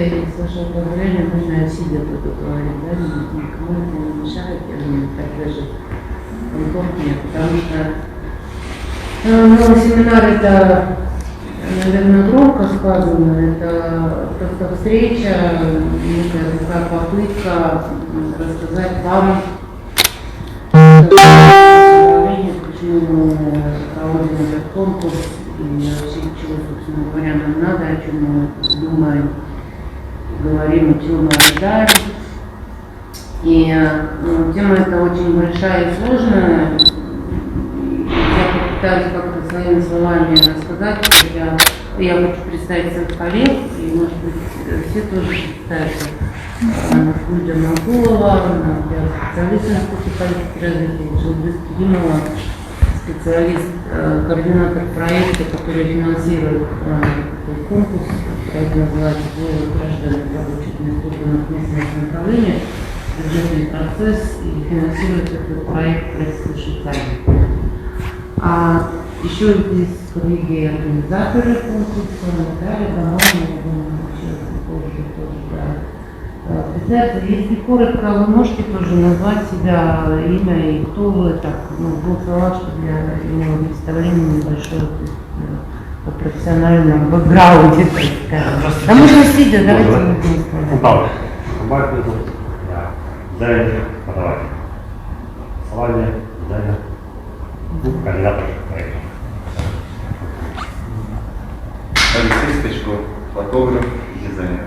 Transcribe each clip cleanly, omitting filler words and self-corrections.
если с вашего позволения, можно сидя буду говорить, да, никому это не мешает, я думаю, так даже комфортнее, потому что семинар это, наверное, громко сказано, это просто встреча, некая такая попытка рассказать вам, почему мы проводим этот конкурс и вообще чего, собственно говоря, нам надо, о чем мы думаем, говорим, чего мы ожидаем. И тема эта очень большая и сложная. Я попытаюсь как-то своими словами рассказать. Я хочу представить своих коллег, и, может быть, все тоже представятся. Фульда Макулова, специалист Института политики развития, Жилбис Кимова, специалист, координатор проекта, который финансирует конкурс, проект называется «Двое граждан правоучительных органов местного самоуправления», бюджетный процесс, и финансирует этот проект правительство Швейцарии. А еще здесь коллеги организаторы конкурса, Наталья Домовна, я думаю, еще тоже, да. Если коротко, вы можете тоже назвать себя, имя и кто вы, так, в двух словах, чтобы я имела представление небольшое по профессиональному бэкграунде. А можно сидя, давайте мы будем сказать. Дизайнер, подаватель. Салания, дизайнер, координатор проекта. Алексей Стачков, фотограф, дизайнер.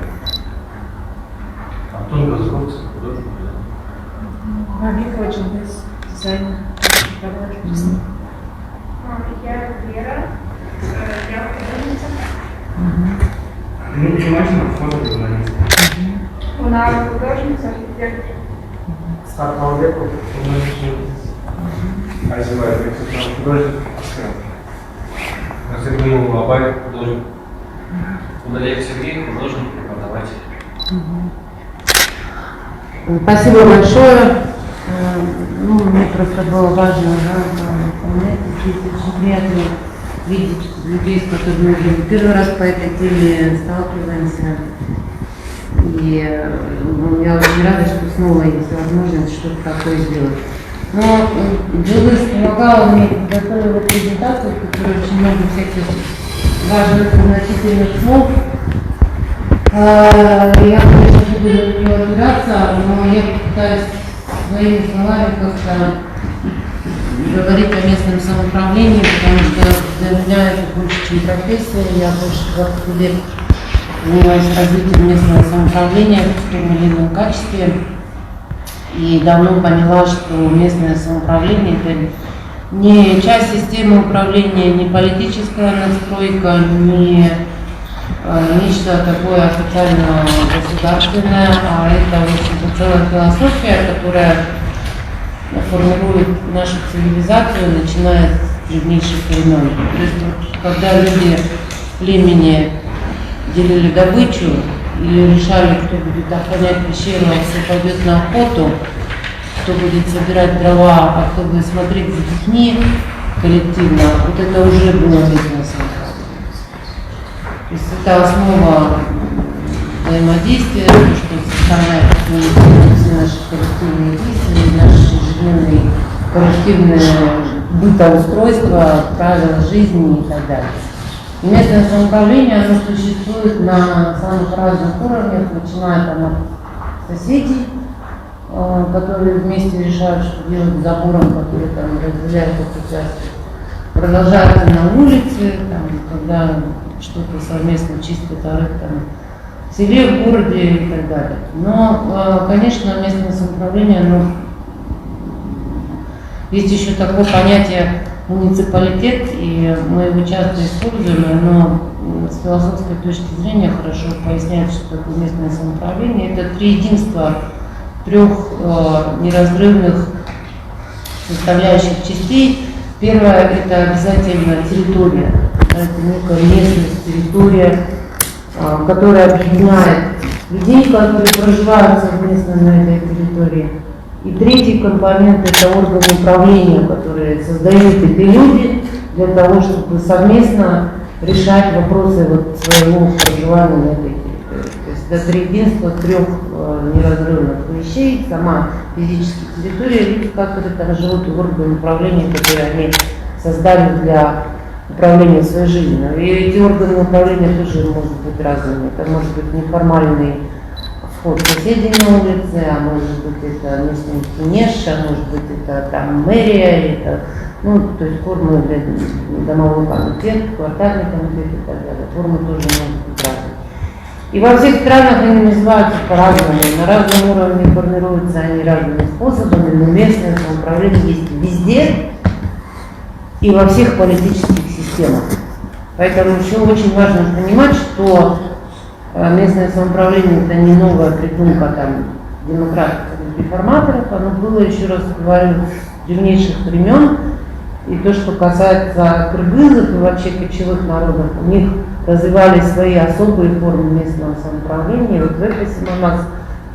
Антон Газковский, художник. Викова Жилбис, дизайнер. Я Вера, я художница. Дмитрий Мачинов, фотожурналист. Она художница, архитектор. Стат Малбеков, художник. Айзенбайр, художник. Сергей Лобай, художник. Удалек Сергей, художник, преподаватель. Спасибо большое. Мне просто было важно, понять, очень приятно видеть людей, с которыми мы первый раз по этой теме сталкиваемся. И я очень рада, что снова есть возможность что-то такое сделать. Но Жилбис помогала мне подготовить презентацию, в которой очень много всяких важных и значительных слов. Я, конечно, буду не разбираться, но я попытаюсь своими словами как-то говорить о местном самоуправлении, потому что для меня это больше, чем профессия. Я больше 20 лет занимаюсь развитием местного самоуправления в том или ином качестве. И давно поняла, что местное самоуправление – это не часть системы управления, не политическая настройка, не нечто такое официально государственное, а это, в общем-то, целая философия, которая формирует нашу цивилизацию, начиная с древнейших времен. То есть, когда люди в племени делили добычу или решали, кто будет охранять пещеру, а кто пойдет на охоту, кто будет собирать дрова, а кто будет смотреть за детьми коллективно, вот это уже было местное самоуправление. То есть это основа взаимодействия, то, что составляет все наши коллективные действия, наши ежедневные коллективные бытоустройства, правила жизни и так далее. И местное самоуправление, оно существует на самых разных уровнях, начиная там от соседей, которые вместе решают, что делать с забором, который там разделяет этот участок, продолжается на улице, там, когда что-то совместно чистят, там, в селе, в городе и так далее. Но, конечно, местное самоуправление, есть еще такое понятие муниципалитет, и мы его часто используем, но с философской точки зрения хорошо поясняет, что такое местное самоуправление. Это три единства трех неразрывных составляющих частей. Первое – это обязательно территория. Это некая местность, территория, которая объединяет людей, которые проживают совместно на этой территории. И третий компонент – это органы управления, которые создают эти люди для того, чтобы совместно решать вопросы своего проживания на этой территории. То есть есть это триединство трех неразрывных вещей, сама физическая территория, люди, которые там живут, и органы управления, которые они создали для управления своей жизнью. И эти органы управления тоже могут быть разными. Это может быть неформальный вход соседей на улице, а может быть это местный кинеш, а может быть это там мэрия, это, ну, то есть формы для домовой комитет, квартальный комитет и так далее. Формы тоже могут быть разные. И во всех странах они называются по-разному, на разном уровне формируются они разными способами, но местное самоуправление есть везде и во всех политических системах. Поэтому еще очень важно понимать, что местное самоуправление это не новая придумка там демократов или реформаторов, оно было, еще раз говорю, с древнейших времен. И то, что касается кыргызов и вообще кочевых народов, у них развивались свои особые формы местного самоуправления. Вот в эпосе у нас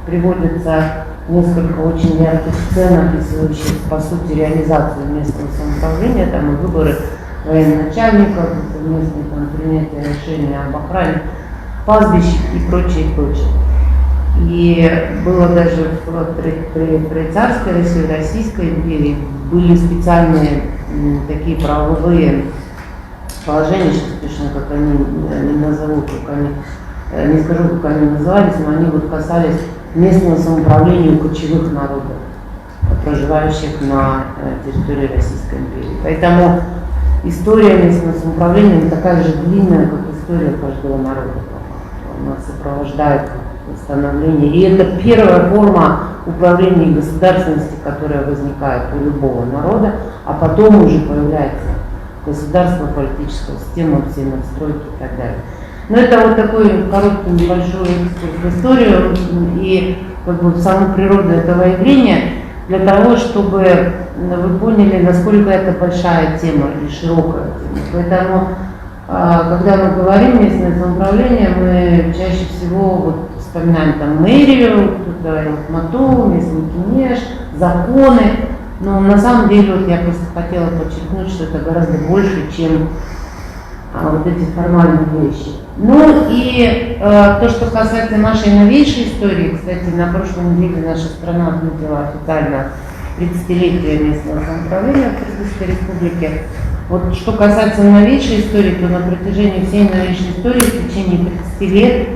приводится несколько очень ярких сцен, описывающих, по сути, реализацию местного самоуправления, там и выборы военачальников, местные там принятие решения об охране пастбищ и прочее, и прочее. И было даже при царской России, Российской империи были специальные такие правовые положения, сейчас точно как они не назову, как они, не скажу, как они назывались, но они вот касались местного самоуправления у кочевых народов, проживающих на территории Российской империи. Поэтому история местного самоуправления не такая же длинная, как история каждого народа. Она сопровождает становление. И это первая форма управления государственности, которая возникает у любого народа, а потом уже появляется государство, политическая система, все надстройки и так далее. Но это вот такой короткий небольшой экскурс в историю и как бы в саму природу этого явления, для того, чтобы вы поняли, насколько это большая тема и широкая тема. Поэтому, когда мы говорим местное самоуправление, мы чаще всего вот вспоминаем там мэрию, тут говорил МАТУ, местный кинеш, законы. Но на самом деле вот я просто хотела подчеркнуть, что это гораздо больше, чем вот эти формальные вещи. Ну и то, что касается нашей новейшей истории, кстати, на прошлой неделе наша страна отметила официально 30-летие местного самоуправления в Кыргызской республике. Вот что касается новейшей истории, то на протяжении всей новейшей истории в течение 30 лет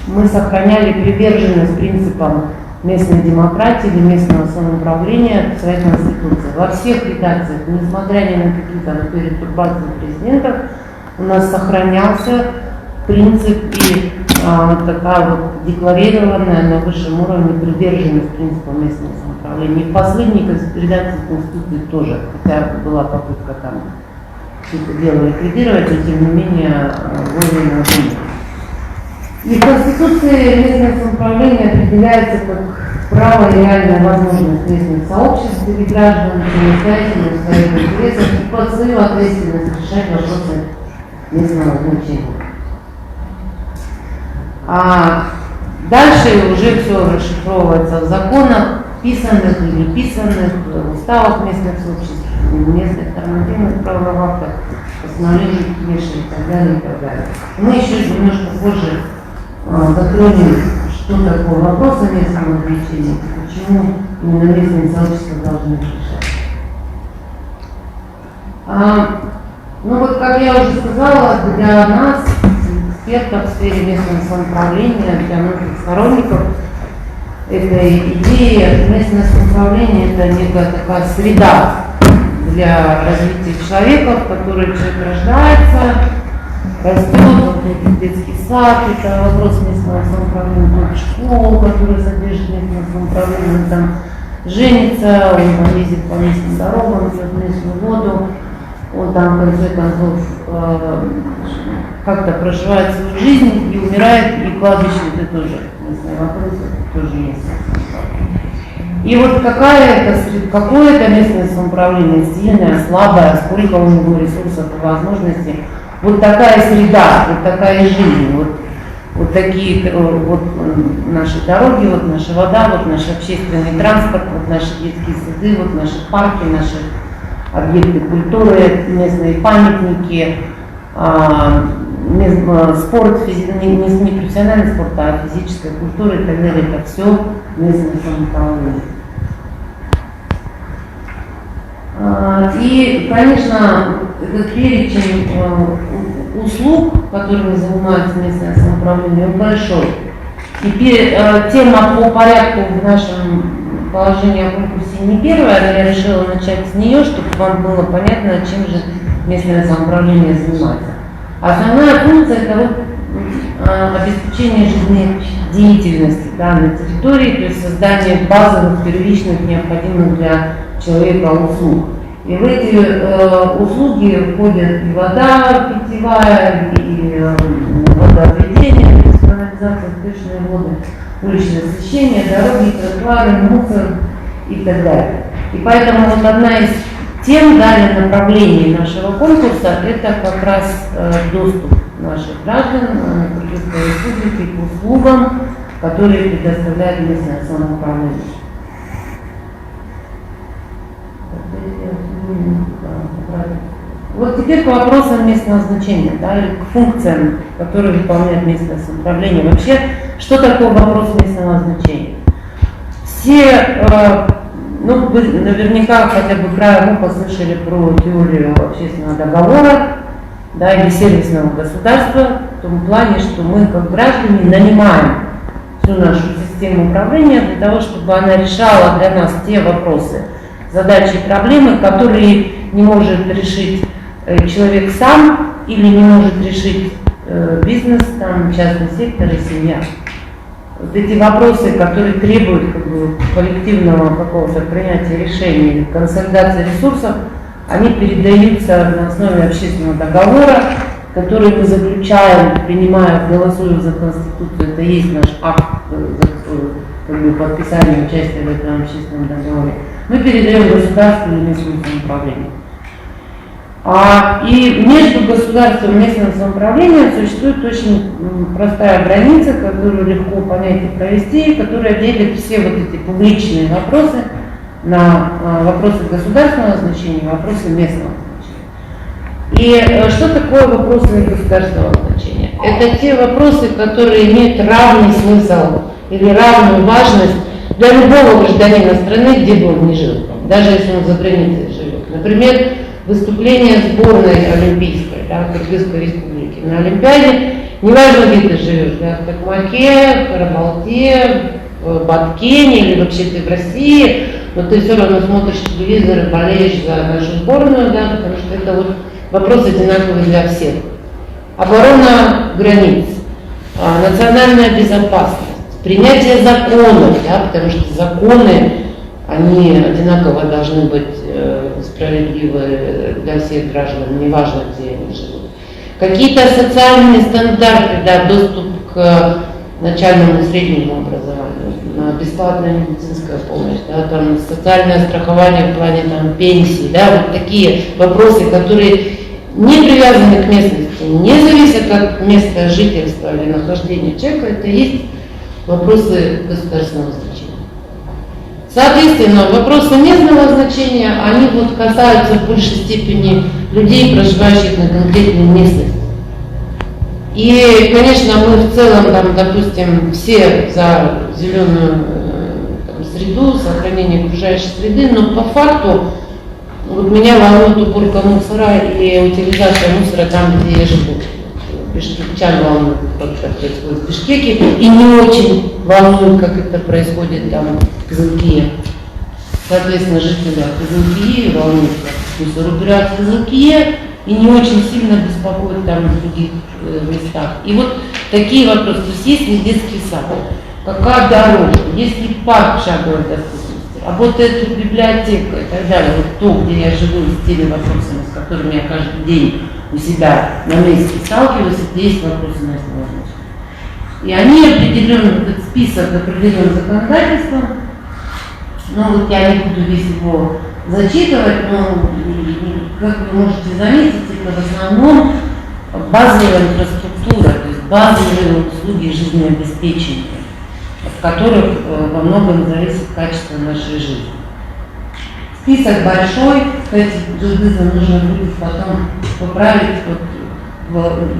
мы сохраняли приверженность принципам местной демократии или местного самоуправления в своей конституции. Во всех редакциях, несмотря ни на какие там перетурбации президентов, у нас сохранялся принцип и такая вот декларированная на высшем уровне приверженность принципам местного самоуправления. И в последней редакции Конституции тоже, хотя была попытка там все это дело ликвидировать, но тем не менее вовремя думать. И в Конституции местное самоуправление определяется как право и реальная возможность местных сообществ или граждан самостоятельно в своих интересах и под свою ответственность решать вопросы местного значения. А дальше уже все расшифровывается в законах, писанных или неписанных, в уставах местных сообществ, местных нормативных правовых актах, постановлениях Кнеши и так далее, и так далее. Мы еще немножко позже затронем, что такое вопрос о местном значении, почему именно местные сообщества должны их решать. Ну вот, как я уже сказала, для нас, экспертов в сфере местного самоуправления, для многих сторонников этой идеи, местное самоуправление это некая такая среда для развития человека, в которой человек рождается, растет, вот детский сад, это вопрос местного самоуправления, школу, которая содержит местное самоуправление, он там женится, он там ездит по местным дорогам, пьет местную воду, он там в конце концов как-то проживает свою жизнь и умирает, и кладбище это тоже местный вопрос, это тоже есть. И вот какое это местное самоуправление, сильное, слабое, сколько у него ресурсов и возможностей, вот такая среда, вот такая жизнь, вот такие вот наши дороги, вот наша вода, вот наш общественный транспорт, вот наши детские сады, вот наши парки, наши объекты культуры, местные памятники, спорт, не профессиональный спорт, а физическая культура и так далее, это все местное самоуправление. И, конечно, этот перечень услуг, которыми занимается местное самоуправление, он большой. И тема по порядку в нашем положении о конкурсе не первая, но я решила начать с нее, чтобы вам было понятно, чем же местное самоуправление занимается. Основная функция – это обеспечение жизнедеятельности данной территории, то есть создание базовых, первичных, необходимых для человека услуг. И в эти услуги входят и вода питьевая, и водоотведение, канализация, сточные воды, уличное освещение, дороги, тротуары, мусор и так далее. И поэтому вот одна из тем, далее направлений нашего конкурса, это как раз доступ наших граждан Кыргызской Республики к услугам, которые предоставляет местное самоуправление. Вот теперь к вопросам местного значения, да, или к функциям, которые выполняет местное самоуправление. Вообще, что такое вопрос местного значения? Все, вы наверняка хотя бы краем уха слышали про теорию общественного договора, да, или сервисного государства, в том плане, что мы как граждане нанимаем всю нашу систему управления для того, чтобы она решала для нас те вопросы, задачи и проблемы, которые не может решить человек сам или не может решить бизнес, там, частный сектор и семья. Вот эти вопросы, которые требуют коллективного какого-то принятия решений, консолидации ресурсов, они передаются на основе общественного договора, который мы заключаем, принимая, голосуем за Конституцию. Это есть наш акт подписания участия в этом общественном договоре. Мы передаем государству и местному самоуправлению. И между государством и местным самоуправлением существует очень простая граница, которую легко понять и провести, которая делит все вот эти публичные вопросы на вопросы государственного значения и вопросы местного значения. И что такое вопросы государственного значения? Это те вопросы, которые имеют равный смысл или равную важность для любого гражданина страны, где бы он ни жил, даже если он за границей живет. Например, выступление сборной олимпийской, да, Кыргызской Республики на Олимпиаде, неважно, где ты живешь, да, в Токмаке, в Карабалте, в Баткене или вообще ты в России, но ты все равно смотришь телевизор и болеешь за нашу сборную, да, потому что это вот вопрос одинаковый для всех. Оборона границ, национальная безопасность, принятие законов, да, потому что законы, они одинаково должны быть справедливы для всех граждан, неважно, где они живут. Какие-то социальные стандарты, да, доступ к начальному и среднему образованию, бесплатная медицинская помощь, да, там, социальное страхование в плане там, пенсии, да, вот такие вопросы, которые не привязаны к местности, не зависят от места жительства или нахождения человека, это есть вопросы государственного значения. Соответственно, вопросы местного значения, они вот касаются в большей степени людей, проживающих на конкретной местности. И, конечно, мы в целом, там, допустим, все за зеленую среду, сохранение окружающей среды, но по факту вот меня волнует уборка мусора и утилизация мусора там, где я живу. Бишкекчан волнует, как это происходит в Бишкеке, и не очень волнует, как это происходит там в Кызылкие. Соответственно, жители Кызылкии волнуют, как мусор убирают в Кызылкие, и не очень сильно беспокоит там в других местах. И вот такие вопросы. То есть есть ли детский сад, какая дорожка, есть ли парк шаговой доступности, работает ли библиотека и так далее. Вот то, где я живу, с теми вопросами, с которыми я каждый день у себя на месте сталкиваюсь, это есть вопросы местного значения. И они определены, этот список определен законодательством. Ну вот я не буду весь его зачитывать, но, как вы можете заметить, это в основном базовая инфраструктура, то есть базовые услуги жизнеобеспечения, от которых во многом зависит качество нашей жизни. Список большой, кстати, нужно будет потом поправить, вот,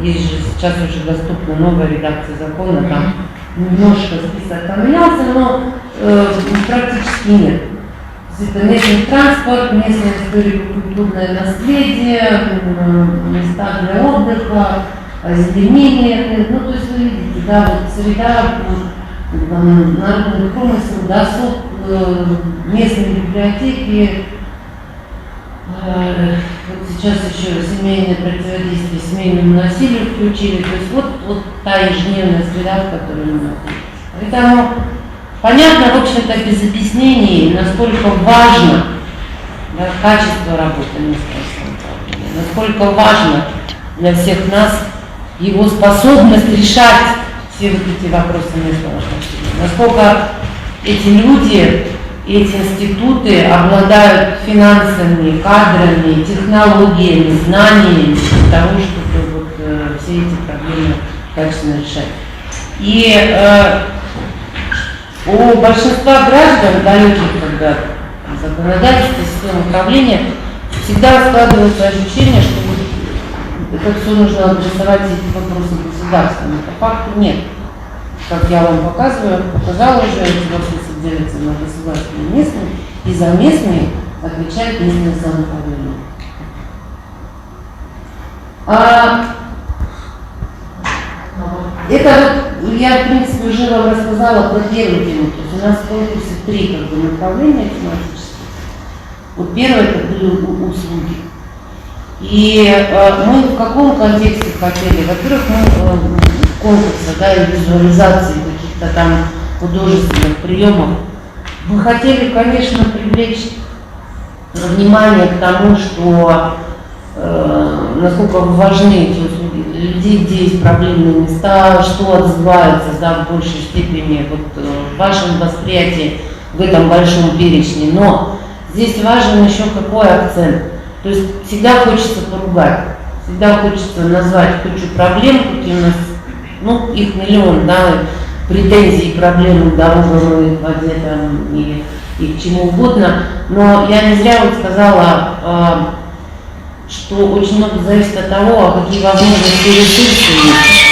есть же сейчас уже доступна новая редакция закона, там немножко список поменялся, но практически нет. Это местный транспорт, местное историко-культурное наследие, места для отдыха, озеленение, ну то есть вы видите, да, вот среда, народный промысел, досуг, местные библиотеки, вот сейчас еще семейное противодействие семейному насилию включили, то есть вот та ежедневная среда, в которой мы находимся. Поэтому понятно, в общем-то, без объяснений, насколько важно, да, качество работы местного самоуправления, насколько важно для всех нас его способность решать все вот эти вопросы местного значения, насколько эти люди, эти институты обладают финансами, кадрами, технологиями, знаниями для того, чтобы вот, все эти проблемы качественно решать. И у большинства граждан, далеких когда законодательство, система управления, всегда складывается ощущение, что вот это все нужно адресовать эти вопросы государством. Это факту нет. Как я вам показала уже, эти вопросы делятся на государственные и местные, и за местные отвечает местное самоуправление. Это вот я, в принципе, уже вам рассказала про первую тему. То есть у нас в конкурсе 3 как бы направления тематические. Вот первое это были услуги. И мы в каком контексте хотели? Во-первых, мы конкурса, да, и визуализации каких-то там художественных приемов. Мы хотели, конечно, привлечь внимание к тому, что насколько важны эти услуги для людей, где есть проблемные места, что отзывается, да, в большей степени вот, в вашем восприятии в этом большом перечне. Но здесь важен еще какой акцент. То есть всегда хочется поругать, всегда хочется назвать кучу проблем, какие у нас, ну, их миллион, да, претензий, проблем к дорогам, к воде там, и к чему угодно. Но я не зря вот сказала, что очень много зависит от того, какие возможности и ресурсы есть.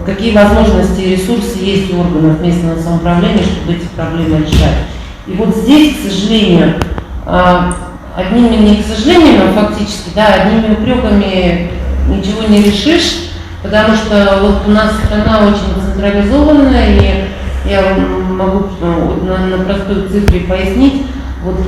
Какие возможности и ресурсы есть у органов местного самоуправления, чтобы эти проблемы решать. И вот здесь, к сожалению, одними, не к сожалению, но фактически, да, одними упреками ничего не решишь, потому что вот у нас страна очень централизованная, и я могу на простой цифре пояснить, вот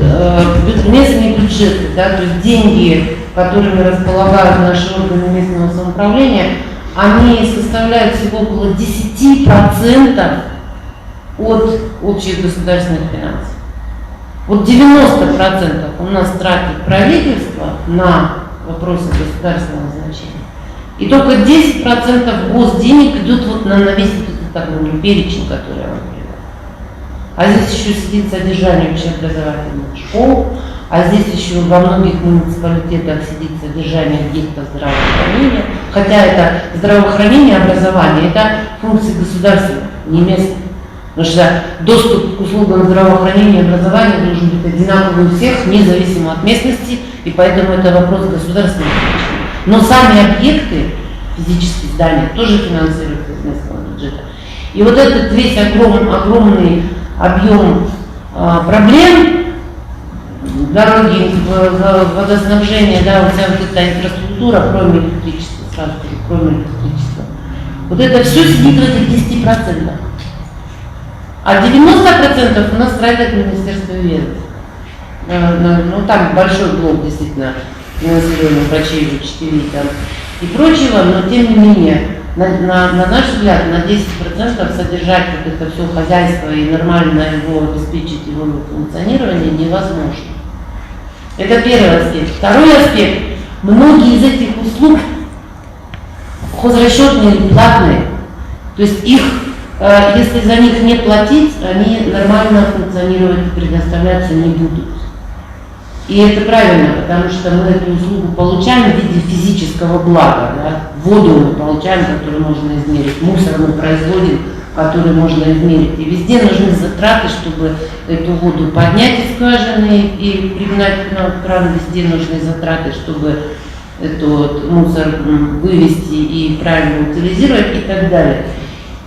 местные бюджеты, да, то есть деньги, которыми располагают наши органы местного самоуправления, они составляют всего около 10% от общих государственных финансов. Вот 90% у нас тратит правительство на вопросы государственного значения. И только 10% госденег идут вот на весь этот огромный перечень, который я вам привела. А здесь еще сидит содержание общеобразовательных школ, а здесь еще во многих муниципалитетах сидит содержание объектов здравоохранения. Хотя это здравоохранение, образование, это функции государства, не местные. Потому что доступ к услугам здравоохранения и образования должен быть одинаковый у всех, независимо от местности, и поэтому это вопрос государственного. Но сами объекты, физические здания, тоже финансируются из местного бюджета. И вот этот весь огромный объем проблем, дороги, водоснабжение, да, вот вся вот эта инфраструктура, кроме электричества, сразу говорю, кроме электричества, вот это все сидит в этих 10%. А 90% у нас тратят Министерство ведомств. Ну там большой блок действительно финансирования врачей, учителей там и прочего, но тем не менее, на наш взгляд, на 10% содержать вот это все хозяйство и нормально его обеспечить, его функционирование невозможно. Это первый аспект. Второй аспект. Многие из этих услуг хозрасчетные или платные. То есть их, если за них не платить, они нормально функционировать и предоставляться не будут. И это правильно, потому что мы эту услугу получаем в виде физического блага. Да? Воду мы получаем, которую можно измерить, мусор мы производим, который можно измерить. И везде нужны затраты, чтобы эту воду поднять из скважины и пригнать на кран. Везде нужны затраты, чтобы этот мусор вывести и правильно утилизировать и так далее.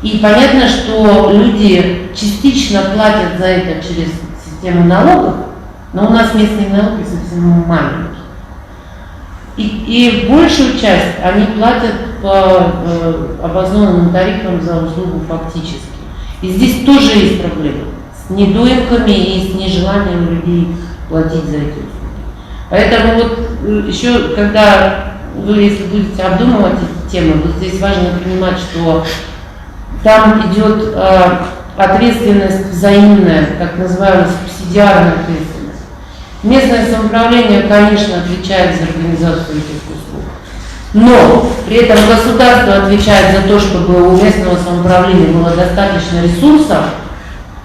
И понятно, что люди частично платят за это через систему налогов, но у нас местные налоги совсем маленькие. И большую часть они платят по обоснованным тарифам за услугу фактически. И здесь тоже есть проблемы с недоимками и с нежеланием людей платить за эти услуги. Поэтому вот еще, когда вы, если будете обдумывать эти темы, вот здесь важно понимать, что там идет ответственность взаимная, так называемая субсидиарная ответственность. Местное самоуправление, конечно, отвечает за организацию этих услуг, но при этом государство отвечает за то, чтобы у местного самоуправления было достаточно ресурсов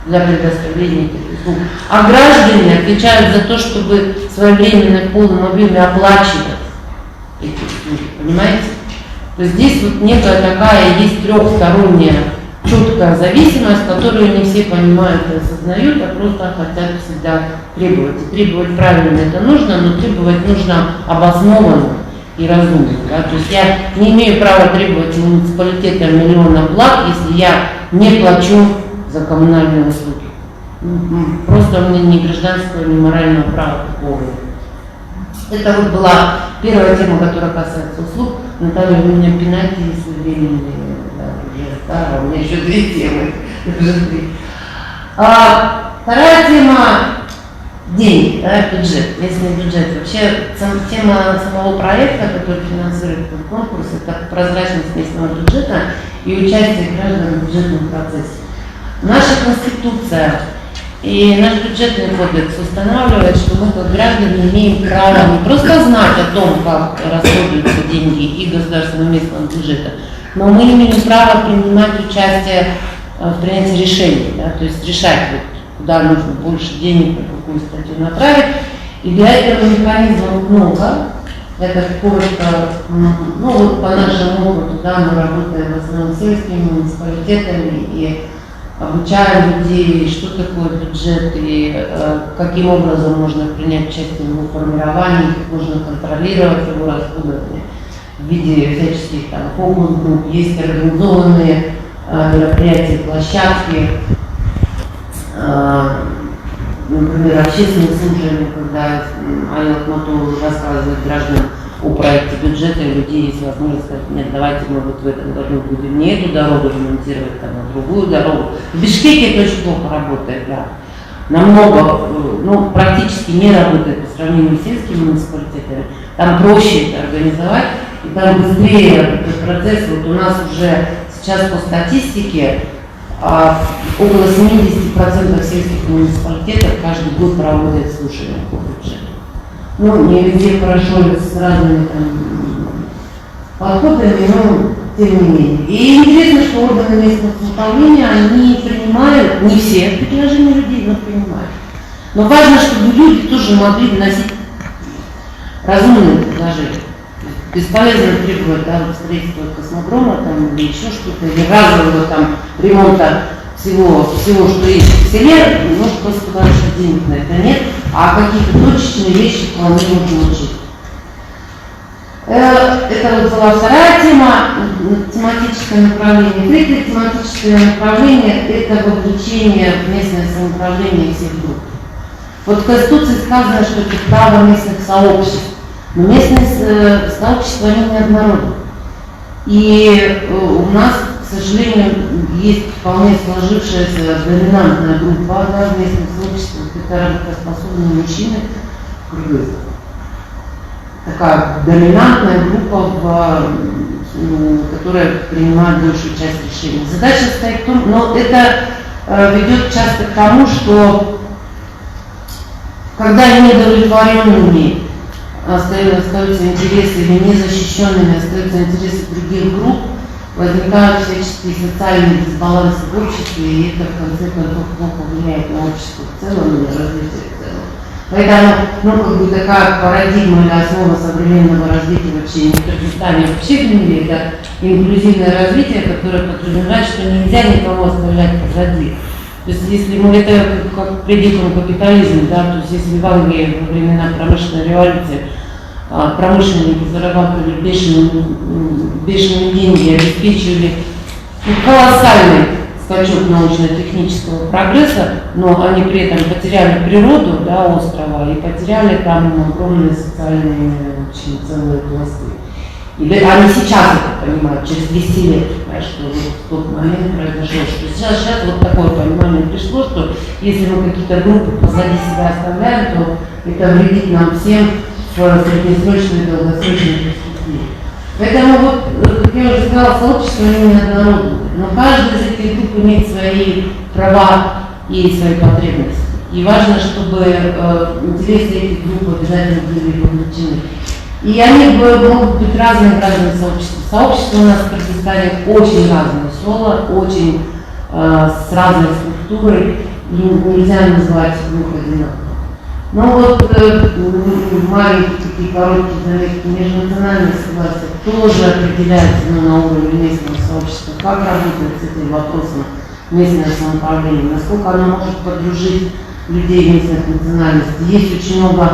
для предоставления этих услуг, а граждане отвечают за то, чтобы своевременно в полном объеме оплачивать эти услуги, понимаете? То есть здесь вот некая такая есть трехсторонняя четкая зависимость, которую не все понимают и осознают, а просто хотят всегда требовать. И требовать правильно это нужно, но требовать нужно обоснованно и разумно. Да? То есть я не имею права требовать у муниципалитета миллиона благ, если я не плачу за коммунальные услуги. Просто у меня ни гражданского, ни морального права такого нет. Это вот была первая тема, которая касается услуг. Наталья, вы меня пинайте, если времени, да, у меня еще две темы. Вторая тема – деньги, да, бюджет, местный бюджет. Вообще тема самого проекта, который финансирует этот конкурс, это прозрачность местного бюджета и участие граждан в бюджетном процессе. Наша Конституция и наш бюджетный кодекс устанавливает, что мы как граждане имеем право не просто знать о том, как расходуются деньги и государственного местного бюджета, но мы имеем право принимать участие в принятии решений, да, то есть решать, вот, куда нужно больше денег, на какую статью направить. И для этого механизмов много. Это коротко, ну вот по нашему опыту, да, мы работаем в основном с сельскими муниципалитетами и обучаем людей, что такое бюджет и каким образом можно принять участие в его формировании, как можно контролировать его расходование в виде всяческих там фокус-групп, есть организованные мероприятия, площадки, например, общественные службы, когда Аня Ахматова рассказывает гражданам о проекте бюджета, и у людей есть возможность сказать: нет, давайте мы вот в этом году будем не эту дорогу ремонтировать, там, а другую дорогу. В Бишкеке это очень плохо работает, да. Намного, ну, практически не работает по сравнению с сельскими муниципалитетами. Там проще это организовать, и там быстрее этот процесс. Вот у нас уже сейчас по статистике около 70% сельских муниципалитетов каждый год проводят слушания по бюджету. Ну, не везде хорошо с разными там подходами, но тем не менее. И интересно, что органы местного самоуправления, они принимают, не все предложения людей, но принимают. Но важно, чтобы люди тоже могли вносить разумные предложения. Бесполезно требовать, да, строительства космодрома там, или еще что-то, или разового там ремонта всего, что есть в селе, ну, просто потому что денег на это нет, а какие-то точечные вещи вполне можно учить. Это вот была вторая тема, тематическое направление. Третье тематическое направление – это вовлечение в местное самоуправление всех групп. Вот в Конституции сказано, что это право местных сообществ. Но местные сообщества, они неоднородны. И у нас, к сожалению, есть вполне сложившаяся доминантная группа, да, в местных сообществах, это работоспособные мужчины, кыргызы. Такая доминантная группа, которая принимает большую часть решений. Задача стоит в том, но это ведет часто к тому, что когда неудовлетворенными остаются интересы или незащищенными остаются интересы других групп, возникают всяческие социальные дисбалансы в обществе, и это в конце концов плохо влияет на общество в целом и на развитие в целом. Поэтому, ну, как бы такая парадигма или основа современного развития вообще не в Кыргызстане, а вообще в мире, это инклюзивное развитие, которое подразумевает, что нельзя никого оставлять позади. То есть, если мы это как при диком капитализме, да, то есть, если в Англии во времена промышленной революции промышленники зарабатывали бешеные деньги, обеспечивали колоссальный скачок научно-технического прогресса, но они при этом потеряли природу, да, острова и потеряли там огромные социальные очень целые пласты. И они сейчас это понимают, через 200 лет, что вот в тот момент произошло, что сейчас вот такое понимание пришло, что если мы какие-то группы позади себя оставляем, то это вредит нам всем в среднесрочной и долгосрочной перспективе. Поэтому вот, как я уже сказала, сообщество не однородное, но каждая из этих групп имеет свои права и свои потребности. И важно, чтобы интересы этих групп обязательно были вовлечены. И они могут быть разные в разных сообществах. Сообщества у нас в Кыргызстане очень разные, соло, очень с разной структурой, нельзя назвать двух одинаково. Но вот маленькие такие короткие заметки, межнациональное согласие тоже определяется на уровне местного сообщества, как работает с этим вопросом местное самоуправление, насколько оно может подружить людей местных национальностей. Есть очень много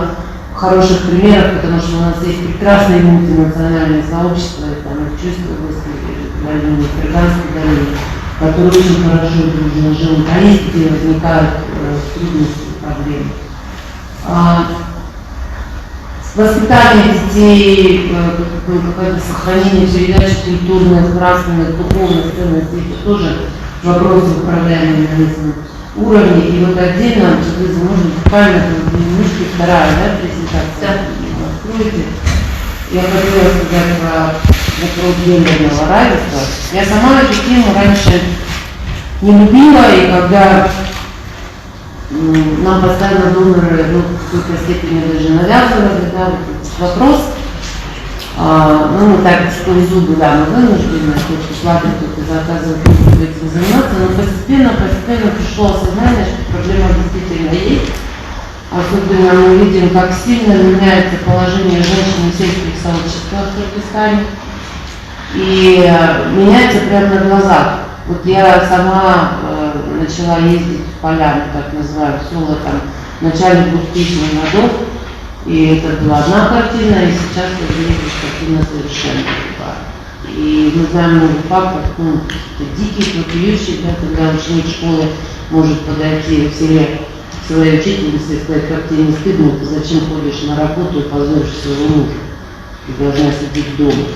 хороших примеров, потому что у нас есть прекрасные мультинациональные сообщества, там и в Чуйской области, в долине, в Кыргызской долине, которые очень хорошо дружно живут, а есть где возникают трудности и проблемы. Воспитание детей, какое-то сохранение передачи культурных, нравственных, духовных ценностей, это тоже вопросы, управляемые на местном уровне. И вот отдельно, можно буквально немножко вторая, да, презентация, откроете. Я хотела сказать про вопрос гендерного равенства. Я сама эту тему раньше не любила, и когда нам постоянно доноры, ну, в какой-то степени даже навязывали, да, вот этот вопрос. Ну, мы так сквозь зубы, да, мы вынуждены, только платить, только заказывать, этим заниматься, но постепенно пришло осознание, что проблема действительно есть. Особенно мы видим, как сильно меняется положение женщин в сельских сообществах в Кыргызстане. И меняется прямо на глазах. Вот я сама начала ездить в поля, так называю, в село, там, в начале 2000-х годов, и это была одна картина, и сейчас я видишь, картина совершенно другая. И мы знаем много фактов, ну, диких, вопиющих, да, когда ученик школы может подойти в селе к своей учительнице и сказать, как тебе не стыдно, ты зачем ходишь на работу и позоришь своего мужа, ты должна сидеть дома.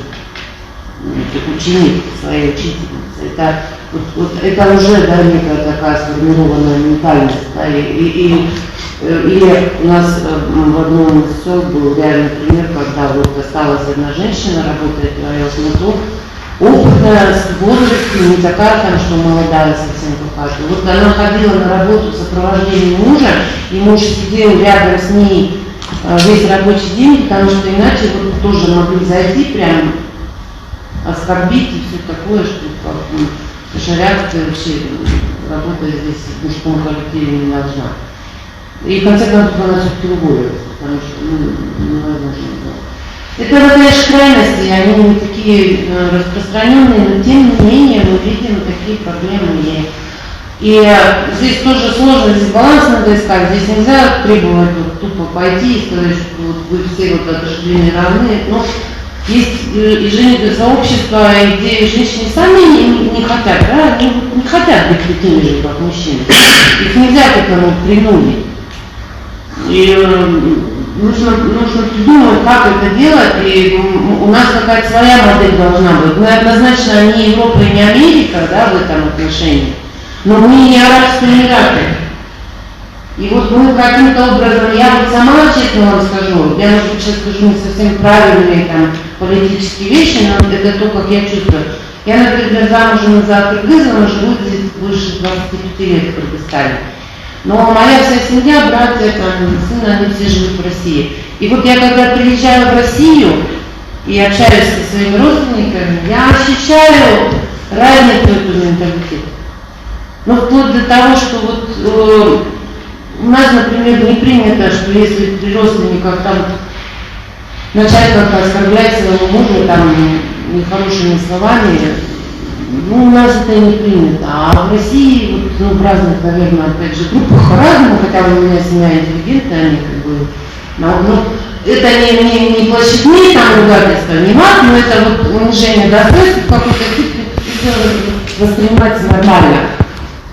Как ученик своей учительницы. Это, вот это уже, да, некая такая сформированная ментальность. Да, и у нас в одном из сел был реальный пример, когда вот осталась одна женщина, работает в мотор, опытная, в возрасте, не такая там, что молодая совсем какая-то. Вот она ходила на работу в сопровождении мужа, и муж сидел рядом с ней весь рабочий день, потому что иначе вот тоже могли зайти прямо, оскорбить и все такое, что шарят вообще работа здесь в мужском коллективе не должна. И в конце концов она все-таки уволилась, потому что невозможно было. Это, конечно, крайности, они не такие распространенные, но тем не менее мы видим, такие проблемы есть. И здесь тоже сложно, здесь баланс надо искать, здесь нельзя требовать вот, тупо пойти и сказать, что вот вы все вот отражены равны. Но есть и женское сообщество, где женщины сами не хотят, да, они не хотят быть такими же, как мужчины. Их нельзя к этому принудить. И нужно придумать, как это делать, и у нас какая-то своя модель должна быть. Мы однозначно не Европа и не Америка, да, в этом отношении, но мы не Арабские Эмираты. И вот мы каким-то образом, я вот сама, честно вам скажу, я, может быть, сейчас скажу не совсем правильные там политические вещи, но это то, как я чувствую. Я, например, замужем за кыргызом, живу здесь больше 25 лет в Кыргызстане. Но моя вся семья, братья, там, сын, они все живут в России. И вот я когда приезжаю в Россию и общаюсь со своими родственниками, я ощущаю разницу эту менталитет. Ну, вплоть до того, что вот У нас, например, не принято, что если при родственниках там начать как-то оскорблять своего мужа там нехорошими словами, ну, у нас это не принято. А в России, вот, ну, в разных, наверное, опять же, группах по-разному, хотя у меня семья интеллигентная, они как бы, ну, это не площадные там ругательства, не мат, но это вот унижение достоинства, какой-то тип воспринимать нормально.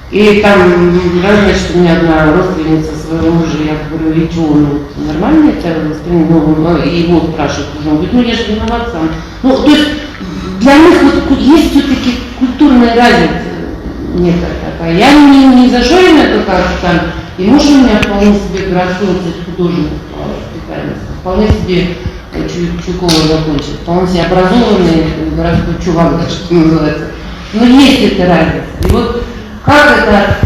И там, значит, у меня одна родственница своего мужа, я говорю, и что, он нормально это воспринимает? Ну, и его спрашивают, он говорит, ну я же виноват сам. Ну, то есть для них вот есть все-таки культурная разница некая такая. Я не зашорена только там, и муж у меня вполне себе городской художник, вполне себе Чуйкова закончил, вполне себе образованный городской чувак, даже что называется. Но есть эта разница. И вот как это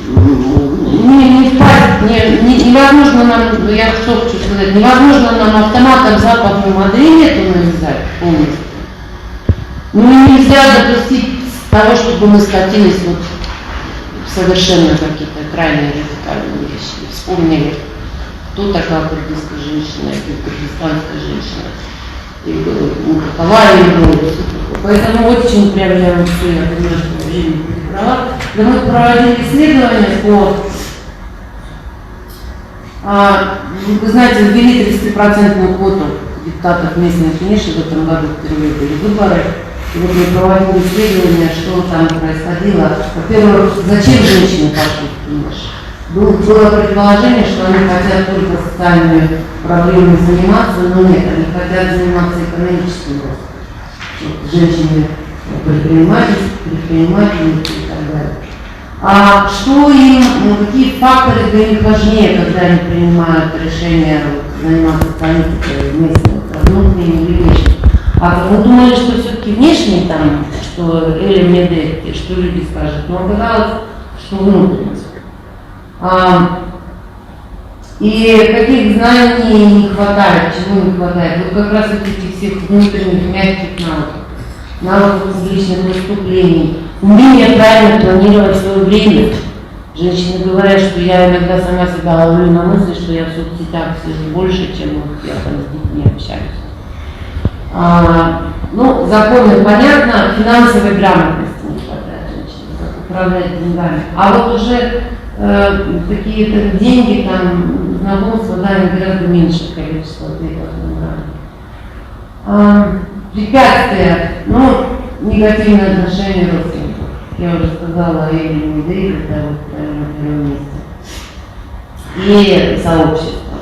не впасть, невозможно нам, я что хочу сказать, невозможно нам автоматом западную модель эту навязать полностью. Ну и нельзя допустить того, чтобы мы скатились вот в совершенно какие-то крайние радикальные вещи. Вспомнили, кто такая кыргызская женщина, и кыргызстанская женщина, и какова ее роль. Поэтому очень проявляем все, я понимаю, что время права. Да мы проводили исследования по, вы знаете, ввели 30% квоту депутатов местных Кенеши, в этом году впервые были выборы. И вот мы проводили исследования, что там происходило. Во-первых, зачем женщины пошли в Кенеш? Было предположение, что они хотят только социальными проблемами заниматься, но нет, они хотят заниматься экономическим ростом. Женщины предприниматели и так далее. А что им, какие факторы для них важнее, когда они принимают решение заниматься политикой местной, внутренней или внешней? А мы думали, что все-таки внешний там, что или меди, что люди скажут, но оказалось, что внутренний. И каких знаний не хватает, чего не хватает? Вот как раз этих всех внутренних мягких навыков публичных выступлений, умение правильно планировать свое время. Женщины говорят, что я иногда сама себя ловлю на мысли, что я в соцсетях сижу больше, чем вот я там с детьми общаюсь. Ну, законы понятно, финансовой грамотности не хватает женщин, как управлять деньгами. А вот уже такие деньги, там, знакомства, да, гораздо меньше количество ответов на препятствия, ну, негативное отношение родственников. Я уже сказала, Эли Медей, это вот, наверное, на первом месте. И сообщество.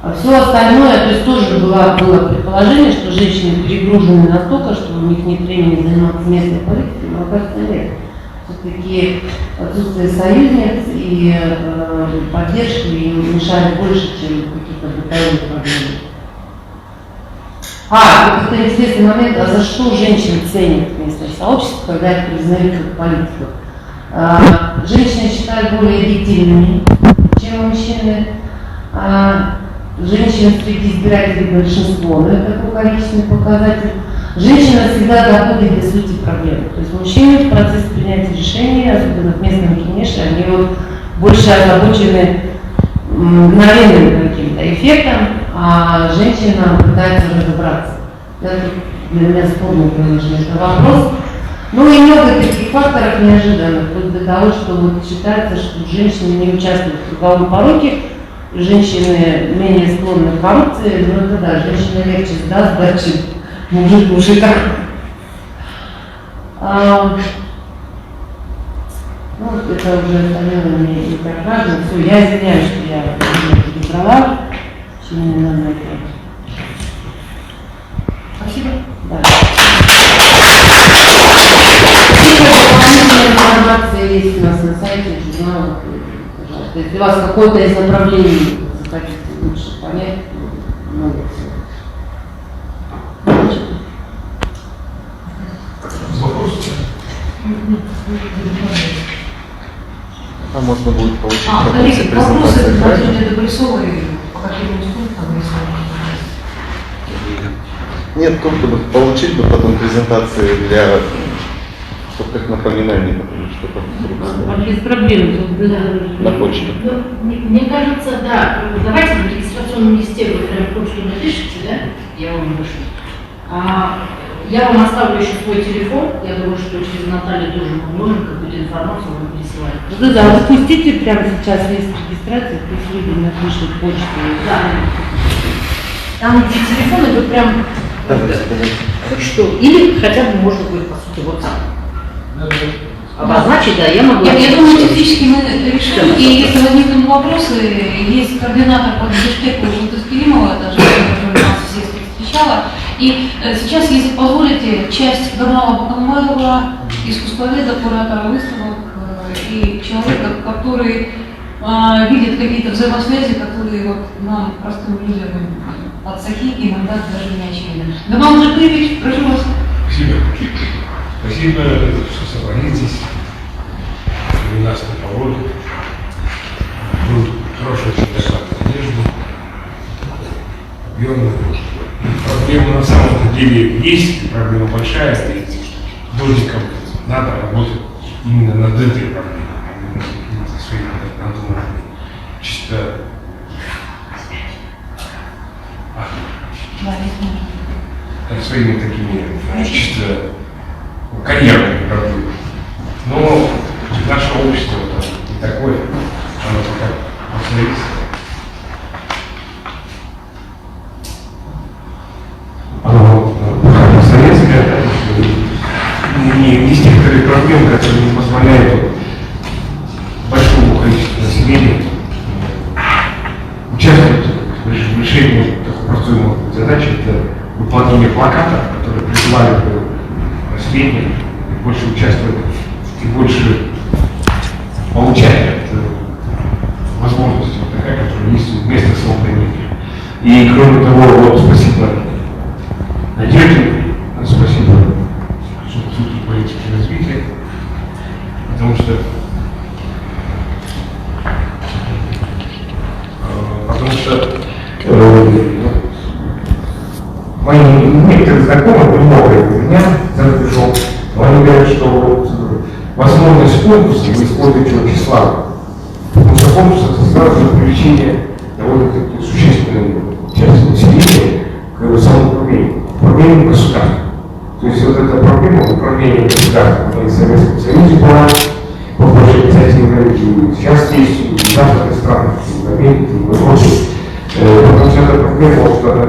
А все остальное, то есть тоже было предположение, что женщины перегружены настолько, что у них нет времени заниматься местной политикой, но оказывается нет. Все-таки отсутствие союзниц и поддержки им мешает больше, чем какие-то бытовые проблемы. Это интересный момент, а за что женщин ценят местное сообщество, когда их признают как политиков? Женщины считают более объективными, чем мужчины. Женщин среди избирателей большинство, но это такой количественный показатель. Женщина всегда доходит до сути проблемы. То есть мужчины в процессе принятия решений, особенно в местном Кенеше, они вот больше озабочены мгновенным каким-то эффектом, а женщина пытается разобраться. Это для меня спорный, конечно, это вопрос. Ну и много таких факторов неожиданных, вплоть до того, что вот считается, что женщины не участвуют в круговом пороке, женщины менее склонны к коррупции, но это да, женщина легче сдаст, да, чем мужика. Ну, это уже остальное мне не так важно. Все, я извиняюсь, что я перебрала. Чего не надо это. Спасибо. Да. Дополнительная информация есть у нас на сайте, в журналах. Пожалуйста, если у вас какое-то из направлений захотите лучше понять, много всего. А можно будет получить коллеги, вопросы презентации, к правильно? Владимиру Добрысовой по каким-нибудь пунктам рисовать? Нет, только бы получить бы потом презентации для, чтобы как напоминание, потому что-то Без проблем. на почту. Мне кажется, да, давайте в регистрационном листе вы прям почту напишите, да, я вам напишу. Я вам оставлю еще свой телефон, я думаю, что через Наталью тоже мы можем какую-то информацию вам пересылать. Да, запустите прямо сейчас лист регистрации, пусть люди напишут почту. Да. Там эти телефоны вы прям хоть что, или хотя бы можно будет, по сути, WhatsApp. Обозначить, да, я могу. Я думаю, технически мы решим, и если возникнут вопросы, есть координатор по Бишкеку Жултаскелимова, даже которая нас всех встречала. И сейчас, если позволите, часть Гамала Бакамбаева, искусствоведа, куратора выставок и человека, который видит какие-то взаимосвязи, которые вот нам, простым людям, от сахи иногда даже не очевидны. Гамал Джакиевич, прошу вас. Спасибо. Спасибо, что собрались здесь. У нас на погоду. Был хороший очень доклад надежды. Объемный. Проблема на самом деле есть, проблема большая, и художникам надо работать именно над этой проблемой, а не над какими-то своими надуманными, чисто своими такими чисто карьерными проблемами. Но наше общество не такое, оно пока остановится. Советская, есть некоторые проблемы, которые не позволяют большому количеству населения участвовать в решении такой простой задачи. Это выполнение плаката, которые призывали население больше участвовать и больше получать возможности вот такая, которая есть вместо самопринятия. И кроме того, вот спасибо Надежде, спасибо Институту политики и развития, потому что мои некоторые знакомые, много у меня пришел, но они говорят, что вот, возможность конкурса вы используете очень слабо. Потому что конкурс это сразу же привлечение довольно-таки существенной части населения к самоуправлению. Управлением государства. То есть вот эта проблема управления государством в Советском Союзе была, по большей инициативе, сейчас есть и в западных странах, и в Америке, и в Европе. Потому что эта проблема, что она,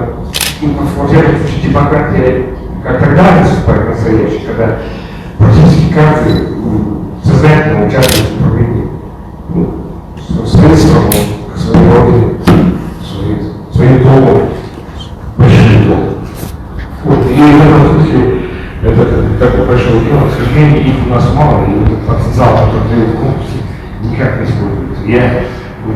во-первых, демократия как тогда наступает настоящая, когда практически каждый сознательно участвует в управлении своей страной, своей родиной, своим домом, большим домом. Вот, и в этом смысле это такое большое дело, к сожалению, их у нас мало, и этот потенциал, который дает в конкурсе, никак не используется. Я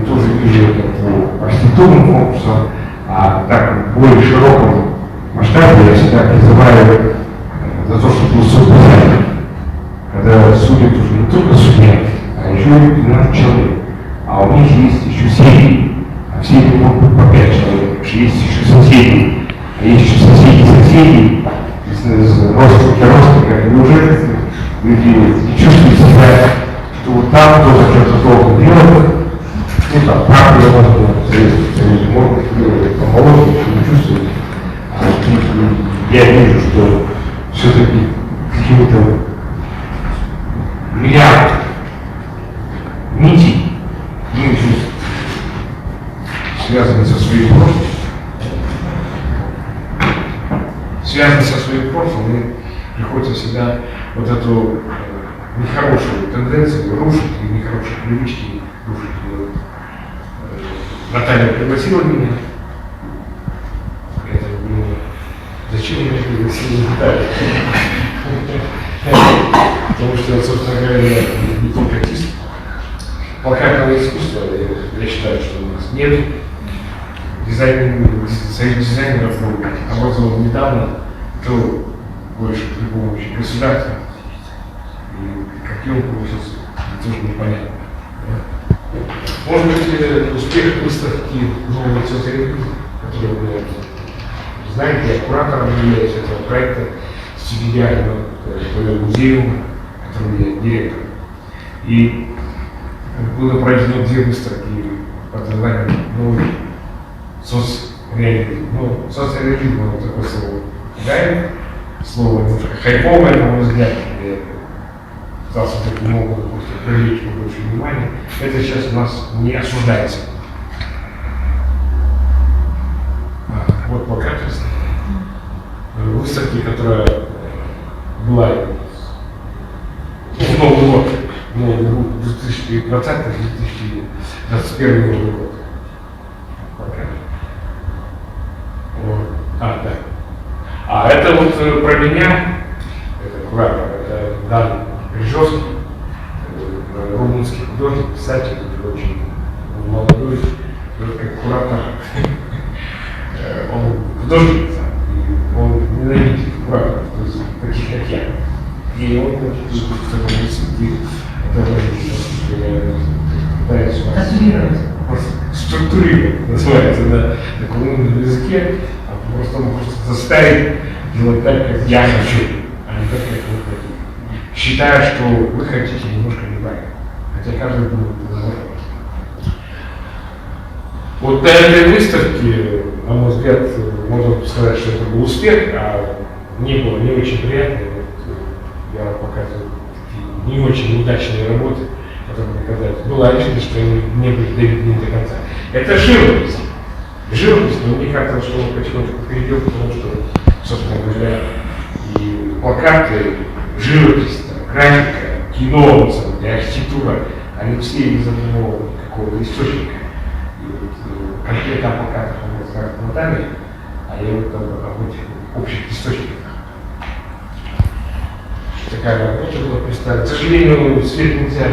тоже вижу это по архитектурным конкурсам, а так в более широком масштабе я всегда призываю за то, чтобы был суд специальный, когда судят уже не только судья, а еще и 12 человек. А у них есть еще семьи, а все это могут быть по 5 человек, потому что есть еще соседи. А есть еще соседей, родственники, и уже люди не чувствуют себя, что вот там кто-то что-то долго делает, ну там, правда, можно делать помоложе, не чувствует. А я вижу, что все-таки какие-то миллиарды нитей не чувствуют, связаны со своим прошлым. Связаны со своим прошлым, и приходится всегда вот эту нехорошую тенденцию рушить, и нехорошие привычки рушить. Наталья пригласила меня. Это, зачем меня пригласили Наталья? Потому что, собственно говоря, я не только артист. Плакатного искусства, я считаю, что у нас нет. Союз дизайнеров образован недавно, то больше при помощи государства. И каким он получился, тоже непонятно. Может быть, успех выставки нового театра, который вы знаете, я куратором являюсь этого проекта стипендиального музея, который я директор. И было проведено 2 выставки под названием «Новый соцреализм». Ну, соцреализм, вот такое слово кидает, слово немножко хайповое, на мой взгляд, пытался таким образом просто привлечь побольше внимания. Это сейчас у нас не осуждается. Вот плакат выставки, которая была в Новый год, 2020-2021 год. Плакат. Вот. Да. А это вот про меня, это куратор, это Дан Рижовский, румынский художник, писатель, очень молодой, как куратор. Он художник, и он ненавидит кураторов, то есть таких как я. И он в таком языке пытается структурировать, называется, на колумнном языке, а просто он может заставить делать так, как я хочу, а не так, как вы хотите. Считаю, что вы хотите немножко неправильно, хотя каждый думает наоборот. Вот на этой выставке, на мой взгляд, можно сказать, что это был успех, а мне было не очень приятно. Вот, я показываю такие не очень удачные работы, которые мне казались. Было очевидно, что они не были доведены до конца. Это живопись. Живопись, но мне кажется, что он потихонечку перейдет, потому что, собственно говоря, и плакаты, живопись, графика, кино, и архитектура, они все из одного какого-то источника. Конкретно о плакатах он расскажет Наталья, а я вот об этих общих источниках. Такая работа была представлена. К сожалению, свет нельзя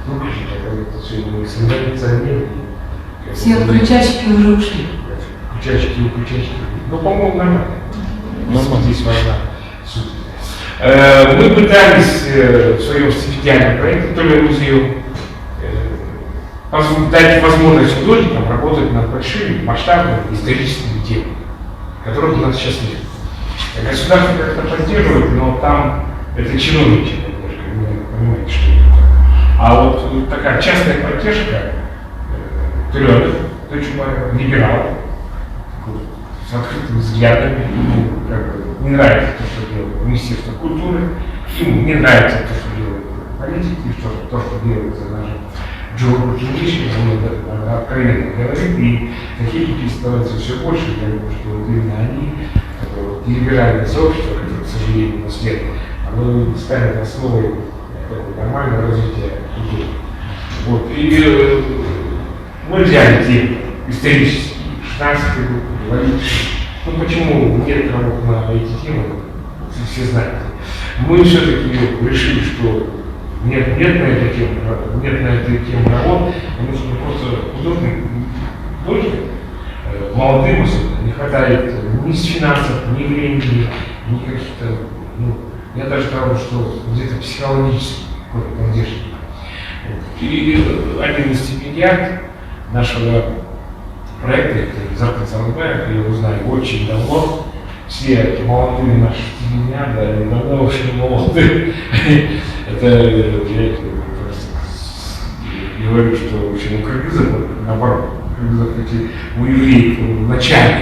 выключить, это все не сохранится. Все включачки уже ушли. Включачки и выключачки. Ну, по-моему, нормально. Здесь важна суть. Мы пытались в своем стипендиальном проекте «Толя музею» дать возможность художникам работать над большими, масштабными историческими темами, которых у нас сейчас нет. Государство как-то поддерживает, но там это чиновничье немножко, вы понимаете, что это такое. А вот такая частная поддержка, Тулёнов, либерал, с открытыми взглядами, ему не нравится то, что делает Министерство культуры, ему не нравится то, что делает политики, то, что делается нашим Джорджу Кениши, он откровенно говорит, и таких людей становится все больше, я думаю, что вот именно они, либеральное сообщество, которое, к сожалению, у нас нет, оно станет основой нормального развития культуры. Вот. И мы взяли те исторические, 16-й год, революции. Ну почему нет работ на эти темы, все знаете. Мы все-таки решили, что нет на эту тему работ, потому что просто художник, молодым особенно, не хватает ни с финансов, ни времени, ни каких-то, я даже сказал, что где-то психологически какой-то поддержки. И один из стипендиат нашего проекта, это Заркан Сарабаев, я его знаю очень давно. Все молодые наши стипендиаты, они давно очень молодые. Это я говорю, что в общем, у кыргызов, наоборот, у евреев вначале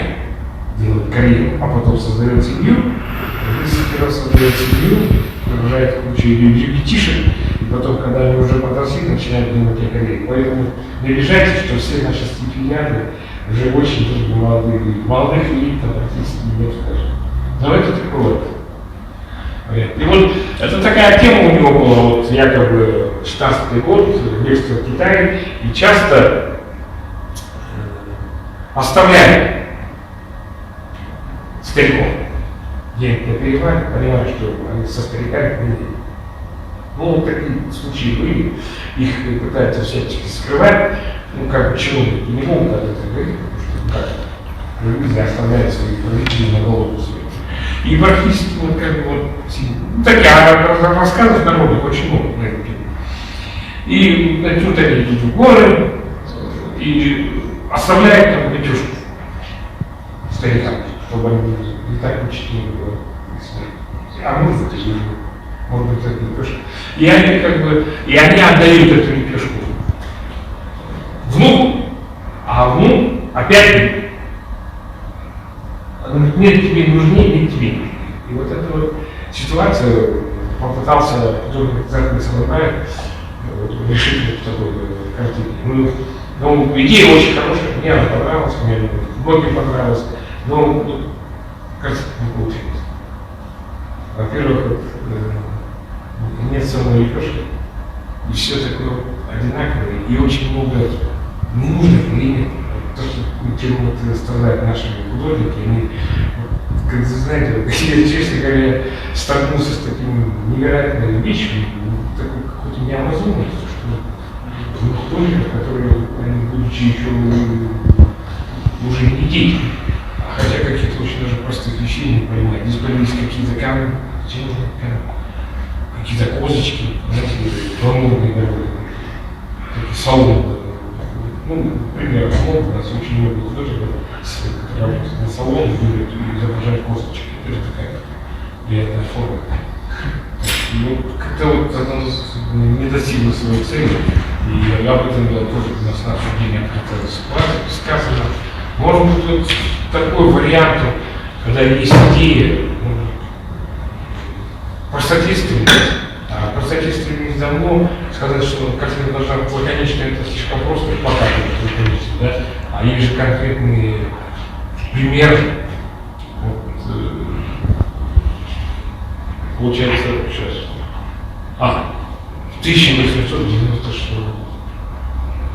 делают карьеру, а потом создают семью. Если раз создает семью, рожает кучу ребятишек, и потом, когда они уже подросли, начинают делать карьеру. Поэтому не обижайтесь, что все наши стипендиаты уже очень тоже молодые люди. Молодых людей там практически нет, скажем. Но это такое. И вот это такая тема у него была, вот якобы 16-й год, бегство в Китае, и часто оставляли стариков. Денег не перевали, понимают, что они со стариками не. Ну, вот такие случаи были, их пытаются всячески скрывать, как бы чиновники не могут об этом говорить, потому что люди оставляют свои родители на голову свою. И практически вот как бы вот, так я рассказываю народу очень много на эту тему. И начнут они идут в горы и оставляют там детюшку старикам, чтобы они не так учить не было. А может быть, может быть, это лепешка. И они как бы, и они отдают эту лепешку внуку, а внук опять мне. Он говорит, нет, тебе нужнее, нет, тебе нужнее. И вот эта вот ситуация попытался художник Захар Соломаев решить вот такой картине. Ну, идея очень хорошая, мне она понравилась, мне многим понравилось, но кажется, не получилось. Во-первых, вот, нет самой лепешки, и все такое одинаковое, и очень много ненужных элементов. То, что чем вот страдают наши художники, они, вот, как вы знаете, я, честно говоря, столкнулся с такими невероятными вещами, такой какой-то необразованностью, что художников, которые, они, будучи еще уже не дети, хотя каких-то очень даже простых вещей не понимают. Здесь появились какие-то камни, какие-то козочки, знаете, гламурные довольно, такие салоны. Ну, например, салон, у нас очень много художников, которые работают на салоне, любят изображать косточки. Это такая приятная форма. Ну, как-то вот она не достигла своей цели, и об этом было тоже у нас на обсуждении открытого сказано. Может быть, вот такой вариант, когда есть идея, простоте стремиться. А простоте стремились давно, сказать, что картина должна быть лаконичной, это слишком просто, показывать, да? А есть же конкретные примеры. Вот, получается, сейчас. В 1896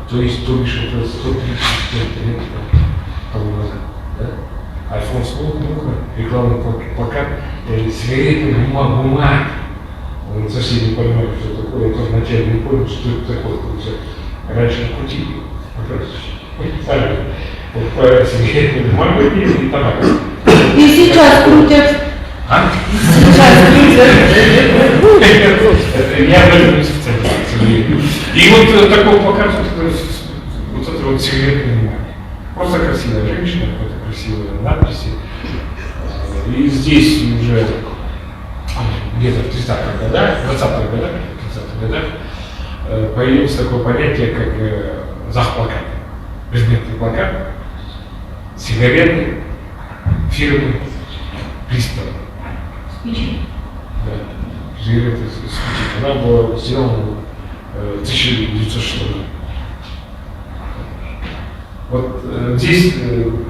то есть, то бишь, это 135 лет тому назад, да? Альфонс Лукмуха, рекламный плакат, сигареты, бумага. Он совсем не понимает, что такое, он тоже вначале не понял, что это такое. Раньше крутили, вот по сигаретной бумаге и табак. И сейчас крутят. Я об этом не специалист, к сожалению. И вот такой плакат, вот это вот сигаретная бумага. Просто красивая женщина, какой-то красивые надписи. И здесь уже где-то в 30-х годах, 20-х годах появилось такое понятие, как захплакат. Предметный плакат, сигареты, фирмы, пристав. Спички. Да, сигареты с спичек. Она была сделана в 1906 году. Вот здесь,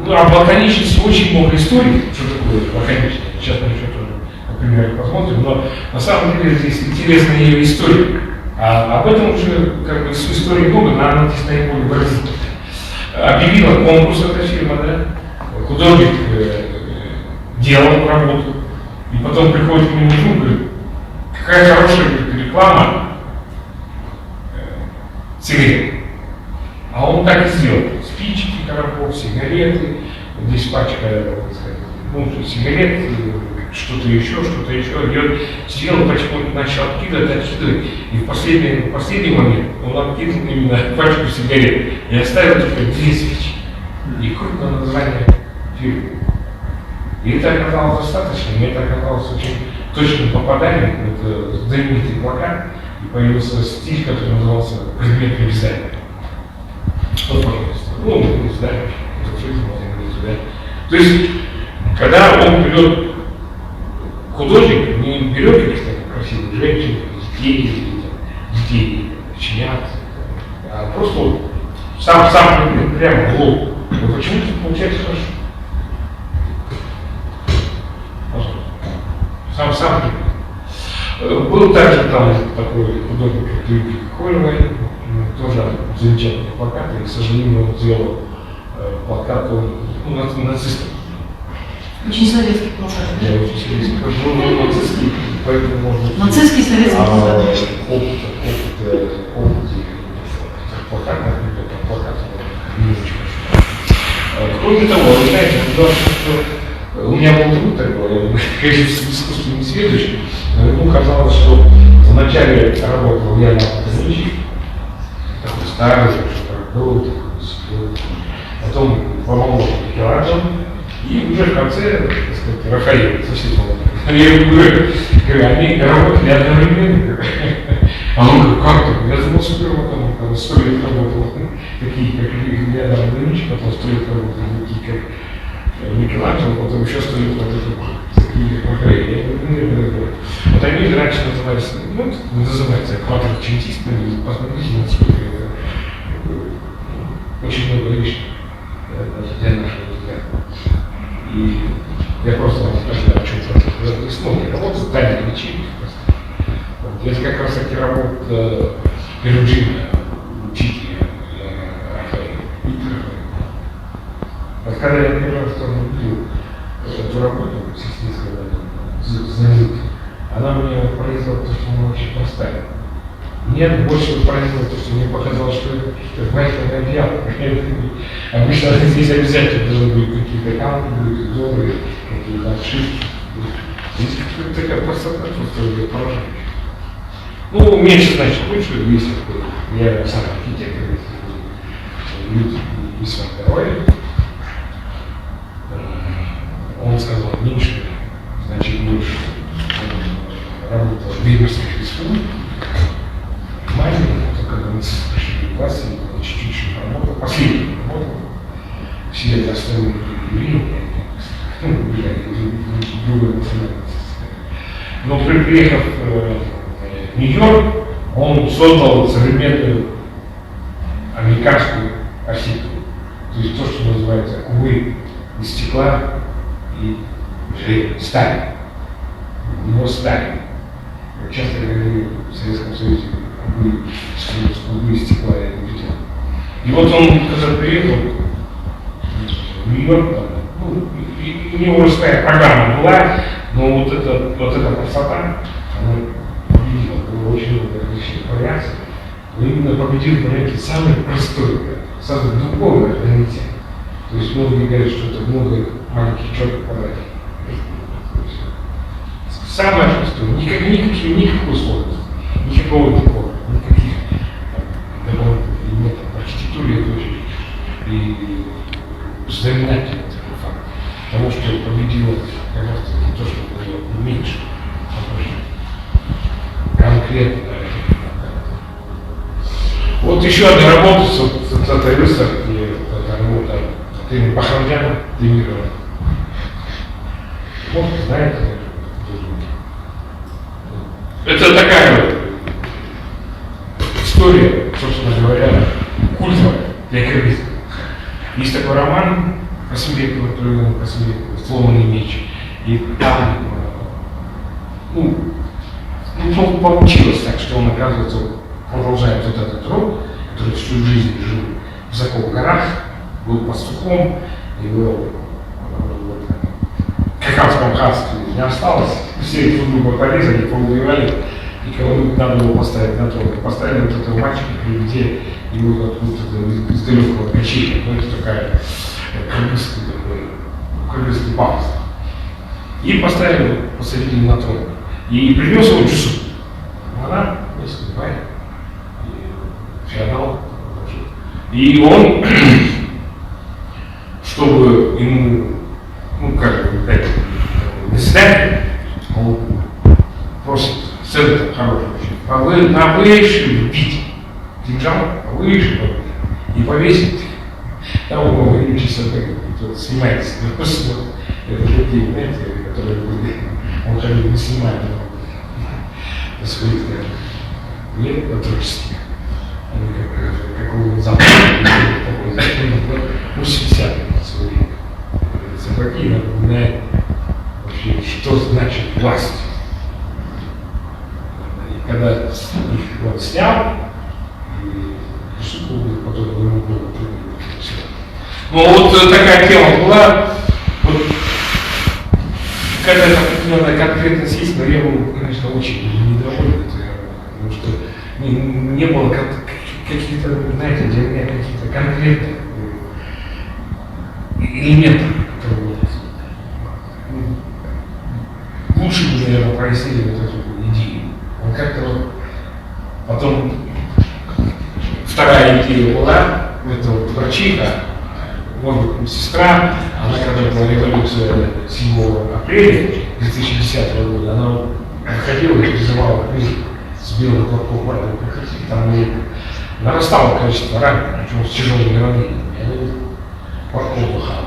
ну, об лаконичности очень много историй, что такое лаконичность. Сейчас мы еще тоже, например, посмотрим, но на самом деле здесь интересна ее история. А об этом уже как бы истории много, но она здесь наиболее выразительная. Объявила конкурс эта фирма, да? Художник делал работу, и потом приходит к нему друг и говорит, какая хорошая реклама сигарет. А он так и сделал. Спички, коробок, сигареты, здесь пачка, так сказать, ну, сигарет, что-то еще. И он сделал, потихоньку начал откидывать. И в последний момент он откинул именно пачку сигарет. И оставил только 2 свечи. И крупное название фирмы. И это оказалось достаточно. Мне это оказалось очень точным попаданием. Это знаменитый плакат. И появился стиль, который назывался «Предметный дизайн». Вот, пожалуйста. Ну, не знаю, то есть, когда он берет художник, не берет каких-то красивых женщин, детей, чинят, а просто вот сам прямо в лоб. Но почему-то получается хорошо. Сам. Был также там такой художник, как Юрий Хольман, тоже замечательный плакат, и, к сожалению, он сделал плакат нацистов. Очень советский плакат. Да, очень советский. Он нацистский, поэтому можно... Нацистский советский плакат. Опыт плакат, например, плакат не очень хорошо. Кроме того, вы знаете, у меня был друг такой, конечно, искусственный сведущий, ему казалось, что вначале работал я на Казачи, такой старый, был, потом помогал Микеланджело, и уже в конце, так сказать, Рафаэль, совсем молодой. Я говорю, они работали одновременно. А он говорит, как так? Я думал, что там 100 лет работал. Такие, как Леонардо да Винчи, потом 100 лет работал, такие, как Микеланджело, потом еще 100 лет работал. Такие, как Рафаэль. Я говорю, нет. Вот они раньше назывались, ну, называется квадрочентистами, посмотрите, насколько это очень много лишнего для нашего взгляда. И я просто вам скажу, о чем-то смотрю. Работа с дальней лечением. Это как раз таки работа Перуджина, учителя Рафаэля. Вот когда я первый раз увидел эту работу, знаменитую, она мне поразила то, что она очень простая. Нет, больше поразило то, что мне показалось, что это майское одеяло. Обычно здесь обязательно должны быть какие-то камни, узоры, какие-то обшивки. Здесь такая простота, просто поражающая. Ну, меньше значит лучше, если я сам архитектор, люди весьма здоровые. Он сказал, меньше, значит больше. Он работал в Веймарской республике. Когда мы пришли в классе, я чуть-чуть работал, последний работал. Все это остальные были, другой национальности. Но приехав в Нью-Йорк, он создал современную американскую архитектуру. То есть то, что называется кубы из стекла и стали. Его стали. Часто говорили в Советском Союзе кубы из стекла и бетона. И вот он, когда приехал в Нью-Йорк, ну, у него уже своя программа была, но вот эта красота, она победила. Было очень много различных вариаций, но именно победил вариант самый простой, самый духовный организм. То есть многие говорят, что это много маленьких четких квадратиков. Самое простое, никаких условий, никакого такого, никаких дополнительных элементов архитектуры это очень и знаменательный такой факт. Потому что победило как раз то, что было меньше, конкретно. Вот еще одна работа с этой выставки, это работа Бахрамдяна Демирова. Может, знаете, это такая история, собственно говоря, культовая для киргизов. Есть такой роман Касымбекова, «Сломанный меч». И там, получилось так, что он, оказывается, продолжает вот этот род, который всю жизнь жил высоко в горах, был пастухом, его в Кавказском ханстве не осталось, все друг друга порезали, поубивали, и кого-нибудь надо было поставить на трон. Поставили вот этого мальчика, где его откуда-то из далекого печенья, ну это такая кыргызский пафос. И поставили посадили на трон. И принес его Джусуп. Она, если понимаете, феодал. И он, чтобы ему, как бы, дать заседание, он просит центр хороший, повыше бить кинжал, повыше, и повесить. Там у него часа снимается. Это такие, знаете, которые были, он ходил, не снимает на своих лет отроческих. Они какого запаха, такой закон, ну, 60-е свои собаки напоминают вообще, что значит власть. И когда их вот снял, и шутку, потом ему было трудно. Ну вот такая тема была, вот какая-то определенная конкретность есть, но я был, конечно, очень недоволен, потому что не было каких-то, знаете, для меня каких-то конкретных элементов, которые лучше бы, наверное, прояснили вот эту идею. Он как-то вот потом вторая идея была, это вот врачиха, может быть, медсестра, она когда была революция 7 апреля 2010 года, она выходила и призывала люди с белым платком маленького проходить, там и нарастало количество раненых, причем с тяжелыми ранениями, и они платком махали.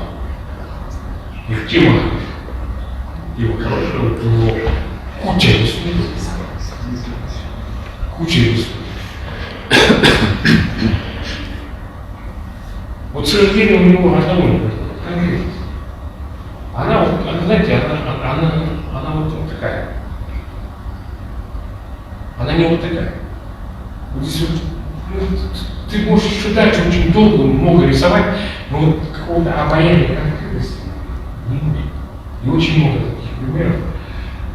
Их Тима хороший, у него куча рисунков. Куча рисунков. Вот, к сожалению, у него одного не конкретно. Она, знаете, она вот такая. Она не вот такая. Вот здесь вот, ты можешь еще дальше очень долго, много рисовать, но вот какого-то обаяния конкретности не будет. И очень много таких примеров.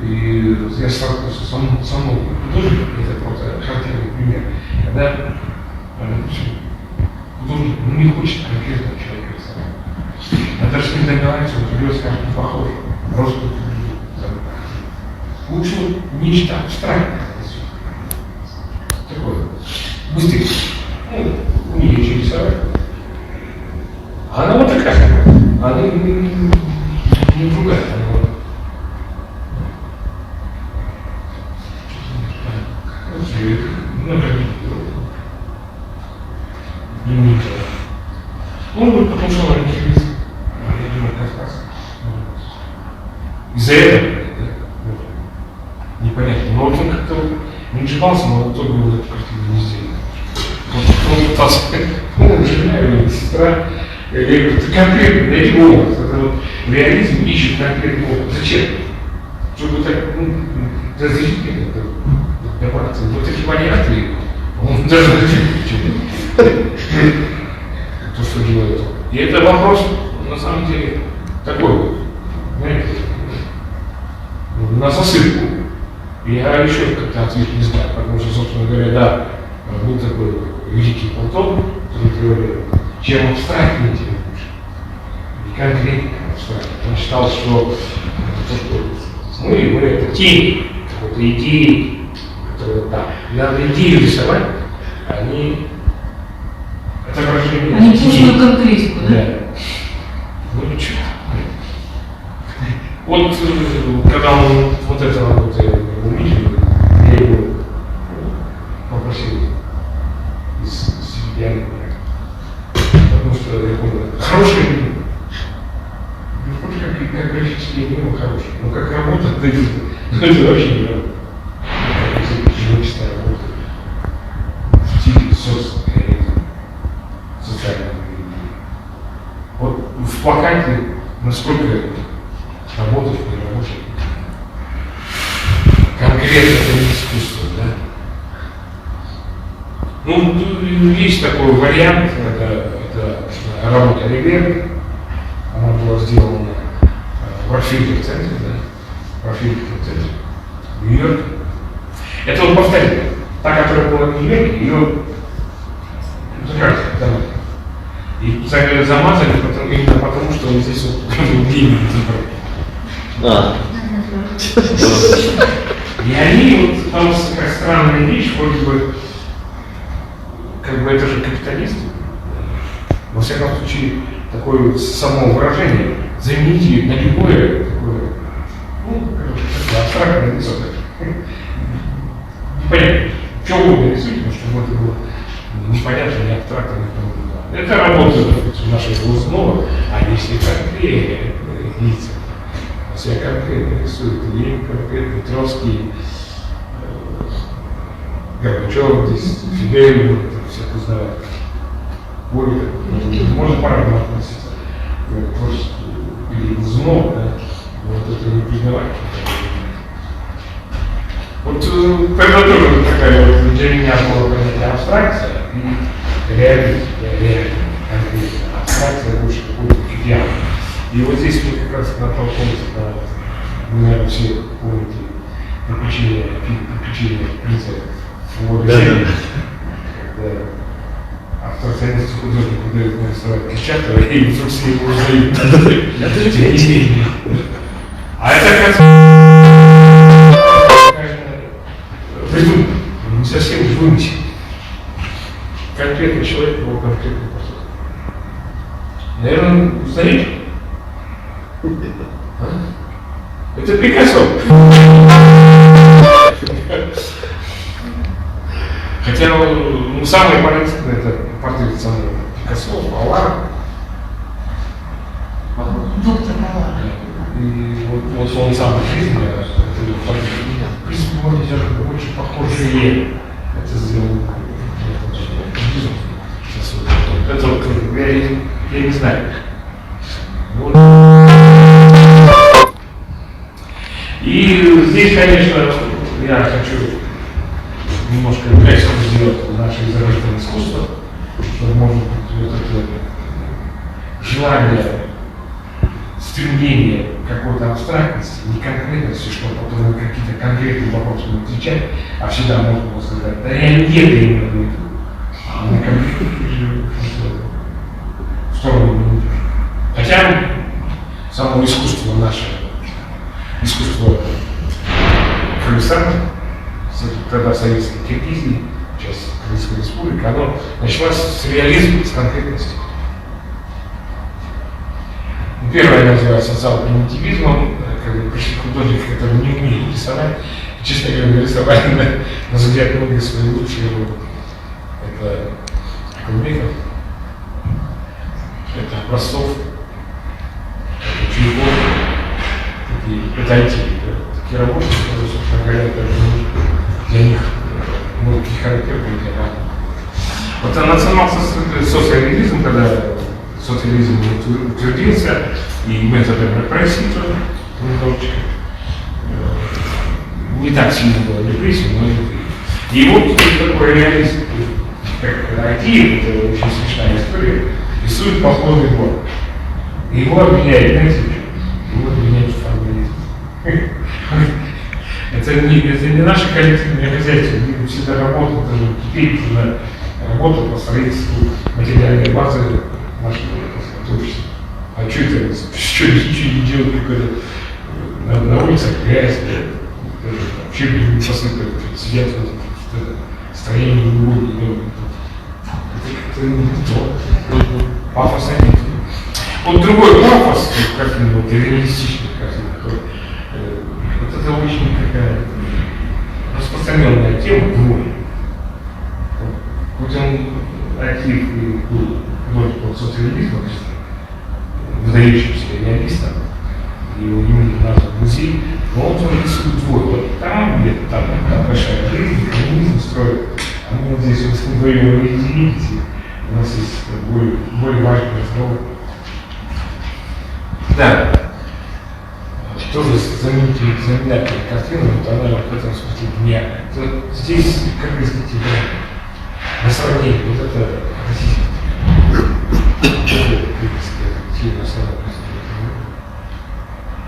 И я сталкивался со мной художником, это просто характерный пример, когда художник не хочет конкретного человека рисовать. А даже с ним договориться, он придет, скажет, не похож, просто лучше вот нечто абстрактное. Такое. Быстрее. Ну, не нечего рисовать. А она вот такая. Она не другая. Он будет потому что он я думаю, Кавказ. Из-за этого, да? Непонятно. Но вот он как-то не сживался, но в итоге он эту картину не сделал. Вот он пытался, жена или сестра, я говорю, ты конкретно, найди образ. Это вот реализм ищет конкретный образ. Зачем? Чтобы так, разрешить это добраться. Вот эти варианты, он даже то, что делает. И это вопрос, на самом деле, такой, знаете, на засыпку. Я еще как-то ответ не знаю, потому что, собственно говоря, да, был такой великий Платон, который говорил, чем абстрактнее, тем лучше. И конкретнее абстрактнее. Он считал, что мы это тень, какой-то идеи, которые, да, надо идею рисовать, они отображение. Они пустую конкретику, да? Да. Ну ничего. Вот когда он вот это вот увидел, я его попросил из себя, потому что я помню, хорошие люди. Как графические мимо хорошие, но как работа, это вообще не работа. Как живописная работа в стиле социального. Вот в плакате насколько работать, не работать. Конкретно это не искусство, да? Ну, есть такой вариант, это работа Ревер, она была сделана в Рокфеллер центре, да? В Рокфеллер центре, в Нью-Йорке. Это вот повторение. Та, которая была в Нью-Йорке, ее закрасили домой. И замазали именно потому, что он здесь вот деньги забрали. И они, вот там такая странная вещь, вроде бы, как бы это же капиталисты. Во всяком случае, такое вот само выражение, замените на любое такое, ну, короче, абстрактное лицо. Непонятно, что угодно рисуйте, но чтобы это было непонятно, не абстрактно, не. Это работа, допустим, нашего Глазунова, а если конкретные лица, все конкретно рисуют, Ленин конкретно, Троцкий, Горбачев здесь, Фидель, это всех узнавать. Можно по-разному относиться к творчеству или Глазунова, да, вот это не признавать. Вот тогда тоже такая вот для меня была понятие абстракция и реализм, конкретно. Абстракция больше какой-то идеал. И вот здесь мы как раз натолкнулись на, вы, наверное, все помните приключения принца в воду земли, когда абстракционист художник удает нарисовать Кичатова, и вдруг все его узнают. А это как придумано, не совсем вымысел. Конкретный человек был конкретный подход. Наверное, узнаете? А? Это Пикассо. Хотя ну, самый поразительный это портрет самого Пикассо, Валара. Доктор Мала. И вот он сам жизнь, в принципе, он очень похожие. Это сделал. Это вот, я не знаю. Вот. И здесь, конечно, я хочу немножко грязь сделать в наше изобразительное искусство, чтобы, может быть, вот это желание, стремление к какой-то абстрактности, не конкретности, чтобы потом на какие-то конкретные вопросы не отвечать, а всегда можно было сказать, да я не это именно в виду, а на конкретную сторону не идешь. Хотя само искусство наше, искусство Кыргызстана, тогда советской Киргизии, сейчас Кыргызская республика, оно началось с реализма, с конкретности. Первое называется социал-примитивизмом, когда пришли художники, которые не умели рисовать. Честно говоря, рисовали на взгляд многие свои лучшие работы. Это Кулбеков, это Образцов, это Чуйков, это такие работы, которые, собственно говоря, даже для них многие характерны для нас. Вот национал-социализм, когда социализм утвердился, и методом репрессий тоже, немножечко, не так сильно было репрессий, но и вот такой реалист, как Акиев, это очень смешная история, рисует походный двор. И его обвиняют, знаете, его обвиняют в формализме. Это не наше коллективное хозяйство, мы всегда работаем, даже теперь работа по строительству материальной базы нашего общества. А что это? Что ничего не делать, какой-то на улицах грязь, вообще не посыпают, сидят в строении не будет, это не то. Пафос один. Вот другой пафос, картина, вот реалистичная картина, вот это очень такая распространенная тема, двое. Хоть он Акиев и был художником социализма, выдающимся реалистом, и его имени назван музей, но он рисует двое. Вот там где-то там большая жизнь, коммунизм строит, а мы вот здесь вот вдвоем видите, у нас есть более важный разговор. Да, тоже знаменательная картина, вот она в этом смысле гениальная. Здесь, как вы сказать, на сравнение, вот это российская картина,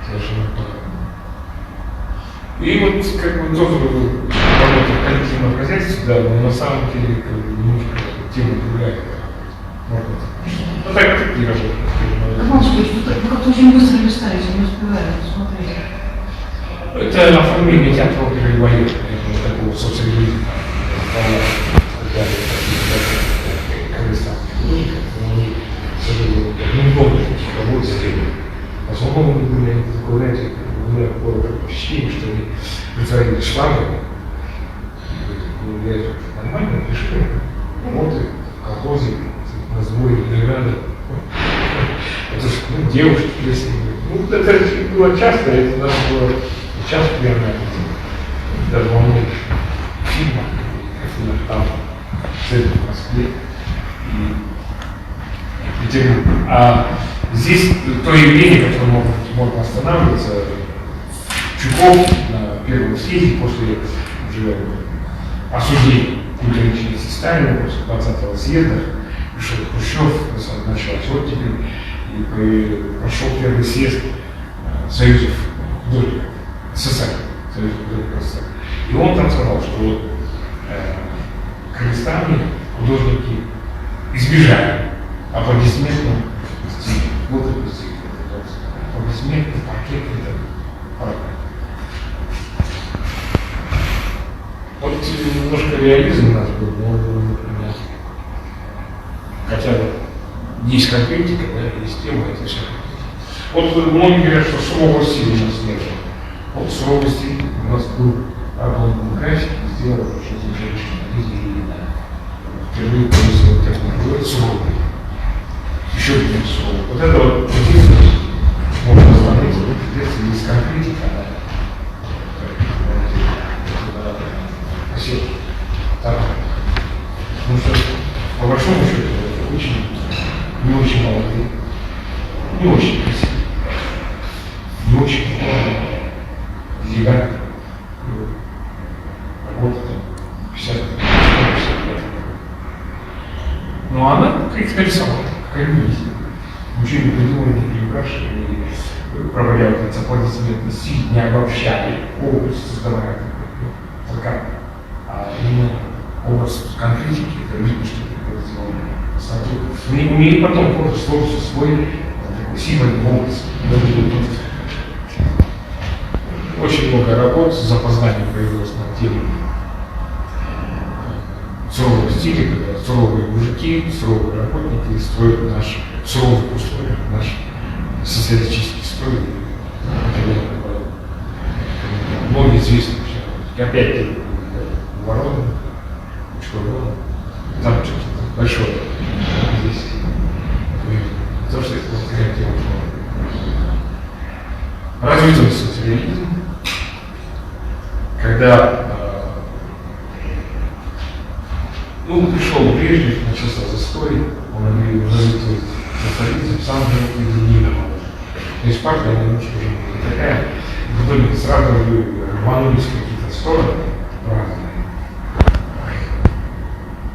совершенно по-другому. И вот как бы тоже работа в коллективном хозяйстве, да, но на самом деле немножко тема другая. Ну так такие работы. Романович, вы как-то очень быстро листаете, не успеваем смотреть. Это оформление театра оперы и балета, такого социализма. Они, к сожалению, немного таких работ сделали. В основном они были, знаете, у меня было такое впечатление, что они притворили шлангами. Я нормально пишу, вот и в колхозе, на сборе винограда. Это же девушки песни. Ну, это было часто, это даже было часто примерно, даже во многих фильмах, как там, в центре в Москве. А здесь то явление, которое можно останавливаться, Чуйков на первом съезде после уже осуждения культа личности Сталина, после 20-го съезда, пришел Хрущев, началась оттепель, и прошел первый съезд союзов художников СССР, союзов художников СССР. И он там сказал, что вот Кыргызстане художники избежали аплодисментов стиля. Вот это стиль. Аплодисменты, пакеты, это правда. Вот немножко реализм у нас был, но, например, хотя бы есть конкретика, да, есть тема, это все. Вот многие говорят, что суровости у нас нет. Вот суровости у нас был Арлон График, сделал что-то женщина, впервые повесил термин, говорит суровый. Еще один суровый. Вот это вот единственное, можно смотреть, если есть конкретика, спасибо. Потому что, по большому счету, это очень, не очень молодые, не очень красивые, не очень элегантные. Работа там 50 лет. Но она как нарисовала, как видите. Ничего не придумали, не украшали, не проводя вот эти аплодисментный стиль, не обобщали образ, создавая плакат. А именно образ конкретики, это видно, что это сделано. Умеет потом просто сложить свой такой символьный образ. Очень много работ с запозданием появилось на тему сурового стиля, когда суровые мужики, суровые работники строят наш суровый устрой, наш социалистический строй. Многие известны. Опять ворона, ворона, там что-то большое. Здесь то, что это вот развитый социализм, когда пришел Брежнев, начался застой, он объявил развитый социализм, сам же объединил. То есть партия, она немножко уже не такая, в итоге сразу рванулись в какие-то стороны разные.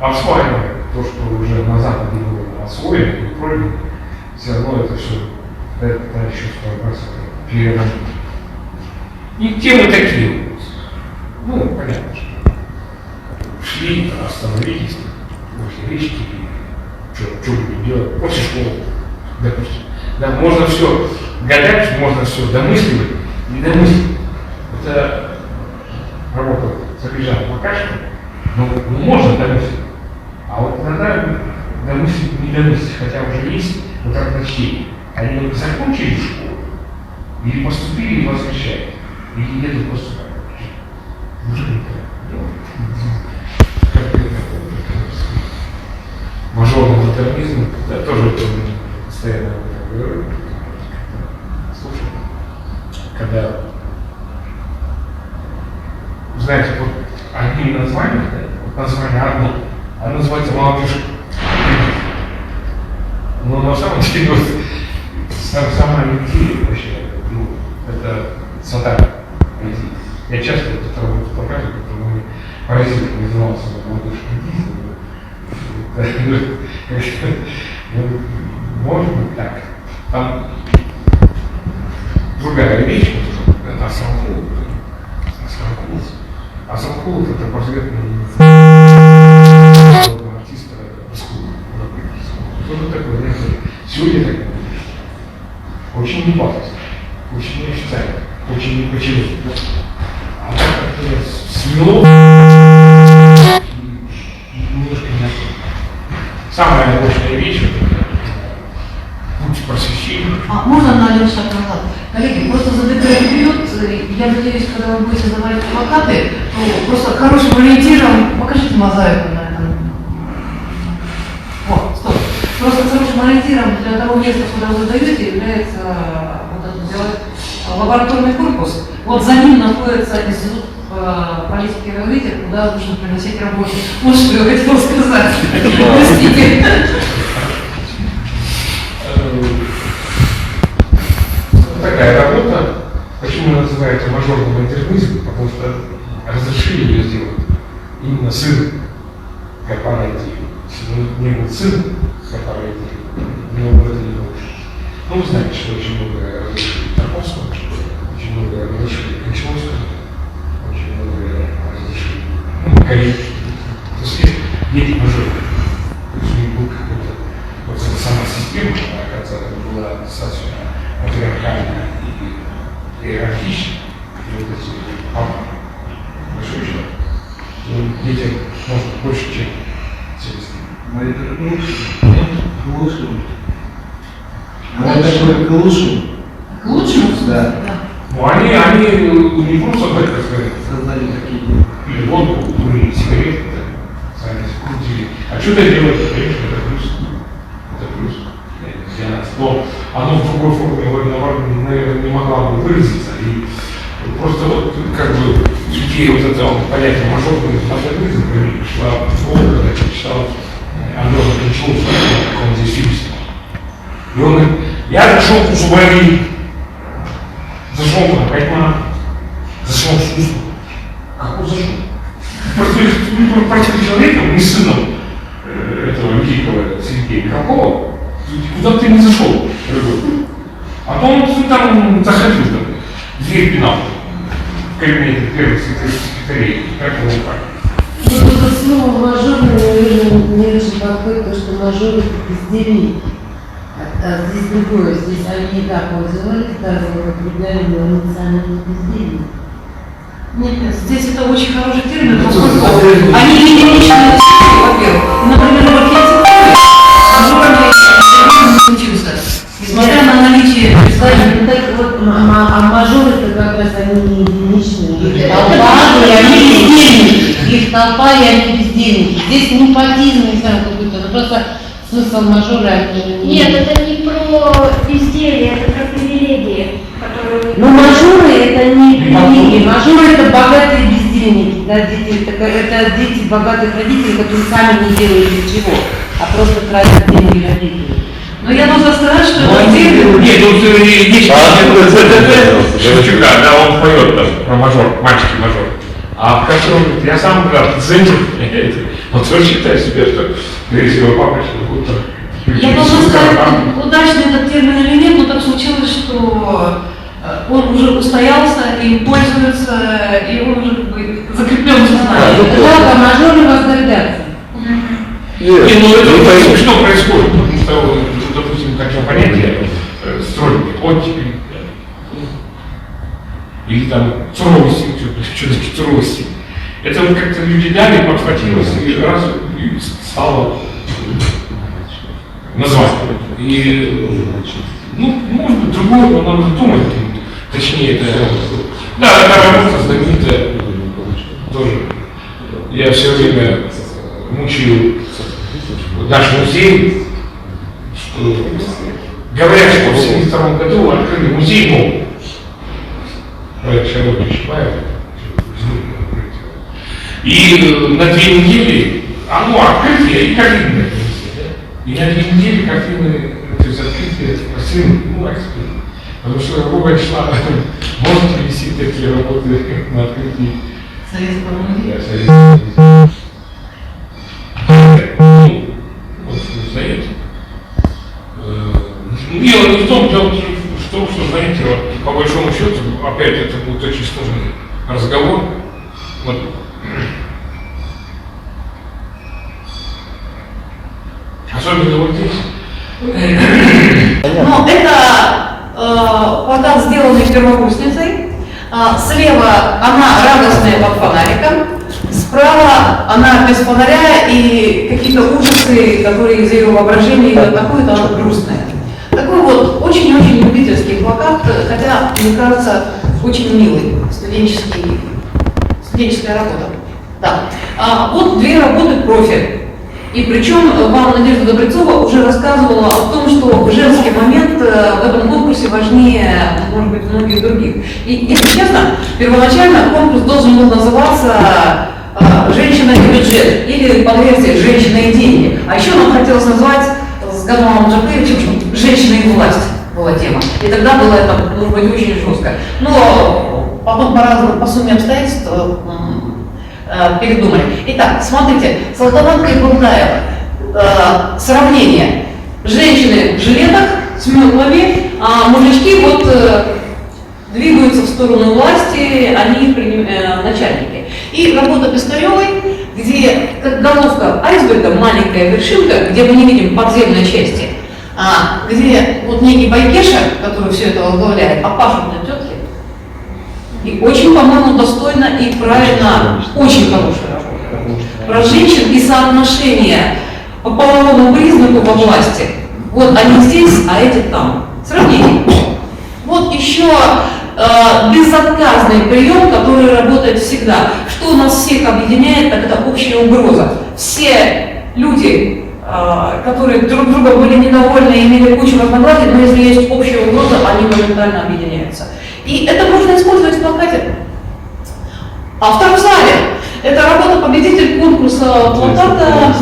Осваивая то, что уже на Западе было освоено и пройдено, все равно это все еще своеобразно переработать. И темы такие вот. Понятно, что шли, остановились, после речки, что будем делать, после школы, допустим. Да, можно все гадать, можно все домысливать, не домысливать. Это работа Сабижана Макашина, но можно домыслить. А вот иногда домыслить, не домыслить, хотя уже есть вот предназначение. Они только закончили школу, или поступили и возвращают, или едут поступать. Уже мажорный модернизм, да, тоже постоянно говорю. Слушай, когда, знаете, вот одним названием, вот название одно, оно называется молодежь. Но на самом деле вот, сама идея вообще, это сатана. Я часто эту работу показываю, потому что поразительно назывался молодежь. Может быть так. Там другая вещь, это Асамхулов. Асамхулов это портрет артиста русского. Что-то такое. Сегодня так очень непатовно, очень неофициально, очень непочему. А так как-то смело и немножко не особо. Самая мощная вещь – путь просвещения. Можно на один шаг назад? Коллеги, просто забегая вперед, я надеюсь, когда вы будете задавать плакаты, то просто хорошим ориентиром, покажите мозаику на этом. Вот, стоп. Просто хорошим ориентиром для того места, куда вы задаете, является вот этот сделать лабораторный корпус. Вот за ним находится институт политики и развития, куда нужно приносить работу. Вот что я хотела сказать. Простите. Такая работа, почему называется мажорный модернизм, потому что разрешили ее сделать именно сын корпоратива. Если бы не был сын корпоратива, но в это не было. Ну, вы знаете, что очень много разрешили Тарковского, очень много разрешили Кончаловского, очень много разрешили Корейки. То есть дети мажорные. То есть у них был какой-то, вот эта сама система, оказывается, была достаточно патриархальная и иерархичная. И вот эти большой человек. Детям может больше, чем целостным. Мои лучше. Она такой к лучшему. К лучшему? Да. Ну, они не просто так, как сказать, Создали такие. или водку, курили, сигареты, сами крутили. А что это делать? Конечно, это плюс. Это плюс для нас. Но оно в другой форме, наверное, не могло бы выразиться. И просто вот как бы идея вот этого понятия мажорной фатализм шла в голову, когда я читал Андрея Кончаловского, как он здесь фильм снял. И он говорит, я зашел в Зубари, зашел в Кайтман, зашел в Сусу. Как он зашел? Против человека, не сыном этого великого Сергея Михалкова, куда ты не зашел, дорогой. А то он там заходил, там, дверь пинал в кабинете первых секретарей, как его так. Вот это слово мажорное, наверное, не очень подходит, то, что мажоры бездельники. А здесь другое, здесь они и так называли, даже употребляли национальные бездельники. Нет, здесь это очень хороший термин, поскольку они единичные, во-первых. Например, в архитектуре мажорные случился. Несмотря на наличие Ну так вот, а мажоры-то как раз они не единичные. Их толпа, и они бездельники. Их толпа, и они бездельники. Здесь не непотизм, не знаю, какой-то, но просто смысл мажора они не... Нет, это не про безделье, это про привилегии, которые... Ну, мажоры это не привилегии, мажоры это богатые бездельники, да, дети, это дети богатых родителей, которые сами не делают ничего, а просто тратят деньги родителей. Но я должна сказать, что это термин... Нет, тут есть Шевчука, да, он поет там про мажор, мальчики-мажор. А в конце он говорит, я сам когда ценю, он тоже считает себя, что если его папа, что будто... Я должна сказать, удачный этот термин или нет, но так случилось, что он уже устоялся, им пользуются, и он уже как бы закреплен в сознании. Да, мажоры возгордятся. Не, ну это что происходит? Потому что, допустим, такое понятие стройки, оттепель, или там суровости, что-то суровости. Это вот как-то люди дали, подхватилось, и раз и стало назвать. И, ну, может быть, другое, но надо думать. Точнее, это... Да, это работа знаменитая тоже. Я все время мучаю наш музей, что говорят, что в 1972 году открыли музей новый. Проект Шарлотты Чапаева. И на 2 недели, открытие и картины. И на 2 недели картины, то есть открытие, красивые, потому что ругань шла, можно привести такие работы на открытии. Советского музея. Вот, вы знаете. Дело не в том, что, знаете, вот, по большому счету, опять это будет очень сложный разговор. Вот. Особенно вот здесь. Но это плакат, сделанный первокурсницей. Слева она радостная под фонариком, справа она без фонаря и какие-то ужасы, которые из ее воображения находят, она грустная. Такой вот очень-очень любительский плакат, хотя, мне кажется, очень милый, студенческая работа. Да. Вот 2 работы профи. И причем вам Надежда Добрецова уже рассказывала о том, что женский момент в этом конкурсе важнее, может быть, многих других. И, если честно, первоначально конкурс должен был называться «Женщина и бюджет» или по версии «Женщина и деньги». А еще нам хотелось назвать с Гадманом Джапаевичем «Женщина и власть» была тема. И тогда было это, может быть, очень жестко. Но потом по сумме обстоятельств передумали. Итак, смотрите, Салтанатка и Бурдаева. Сравнение. Женщины в жилетах с метлами, а мужички вот двигаются в сторону власти, они начальники. И работа Пискаревой, где как головка айсберга, маленькая вершинка, где мы не видим подземной части, где вот некий Байкеша, который все это возглавляет, а пашут на тетке. И очень, по-моему, достойно и правильно, очень хорошая работа. Про женщин и соотношения по половому признаку во власти. Вот они здесь, а эти там. Сравнение. Вот еще безотказный прием, который работает всегда. Что нас всех объединяет, так это общая угроза. Все люди, которые друг друга были недовольны и имели кучу разногласий, но если есть общая угроза, они моментально объединяются. И это можно использовать в плакате. А в втором зале это работа победитель конкурса плаката.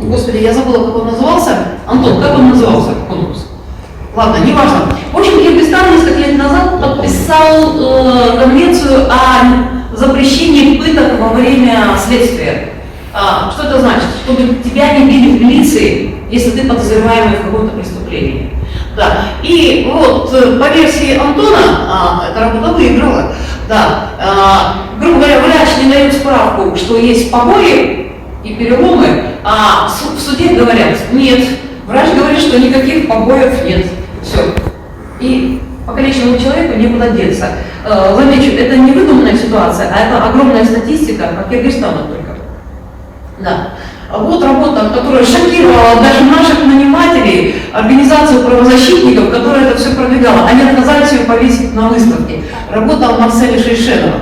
Господи, я забыла, как он назывался. Антон, как он назывался, конкурс? Ладно, не важно. В общем, Киргизстан несколько лет назад подписал конвенцию о запрещении пыток во время следствия. Что это значит? Чтобы тебя не били в милиции, если ты подозреваемый в каком-то преступлении. Да. И вот по версии Антона, эта работа выиграла. Да. Грубо говоря, врач не дает справку, что есть побои и переломы, а в суде говорят, нет. Врач говорит, что никаких побоев нет. Все. И покалеченному человеку некуда деться. Замечу, это не выдуманная ситуация, а это огромная статистика по Киргизстану только. Да. Вот работа, которая шокировала даже наших нанимателей, организацию правозащитников, которая это все продвигала. Они отказались ее повесить на выставке. Работа Марселя Шейшенова.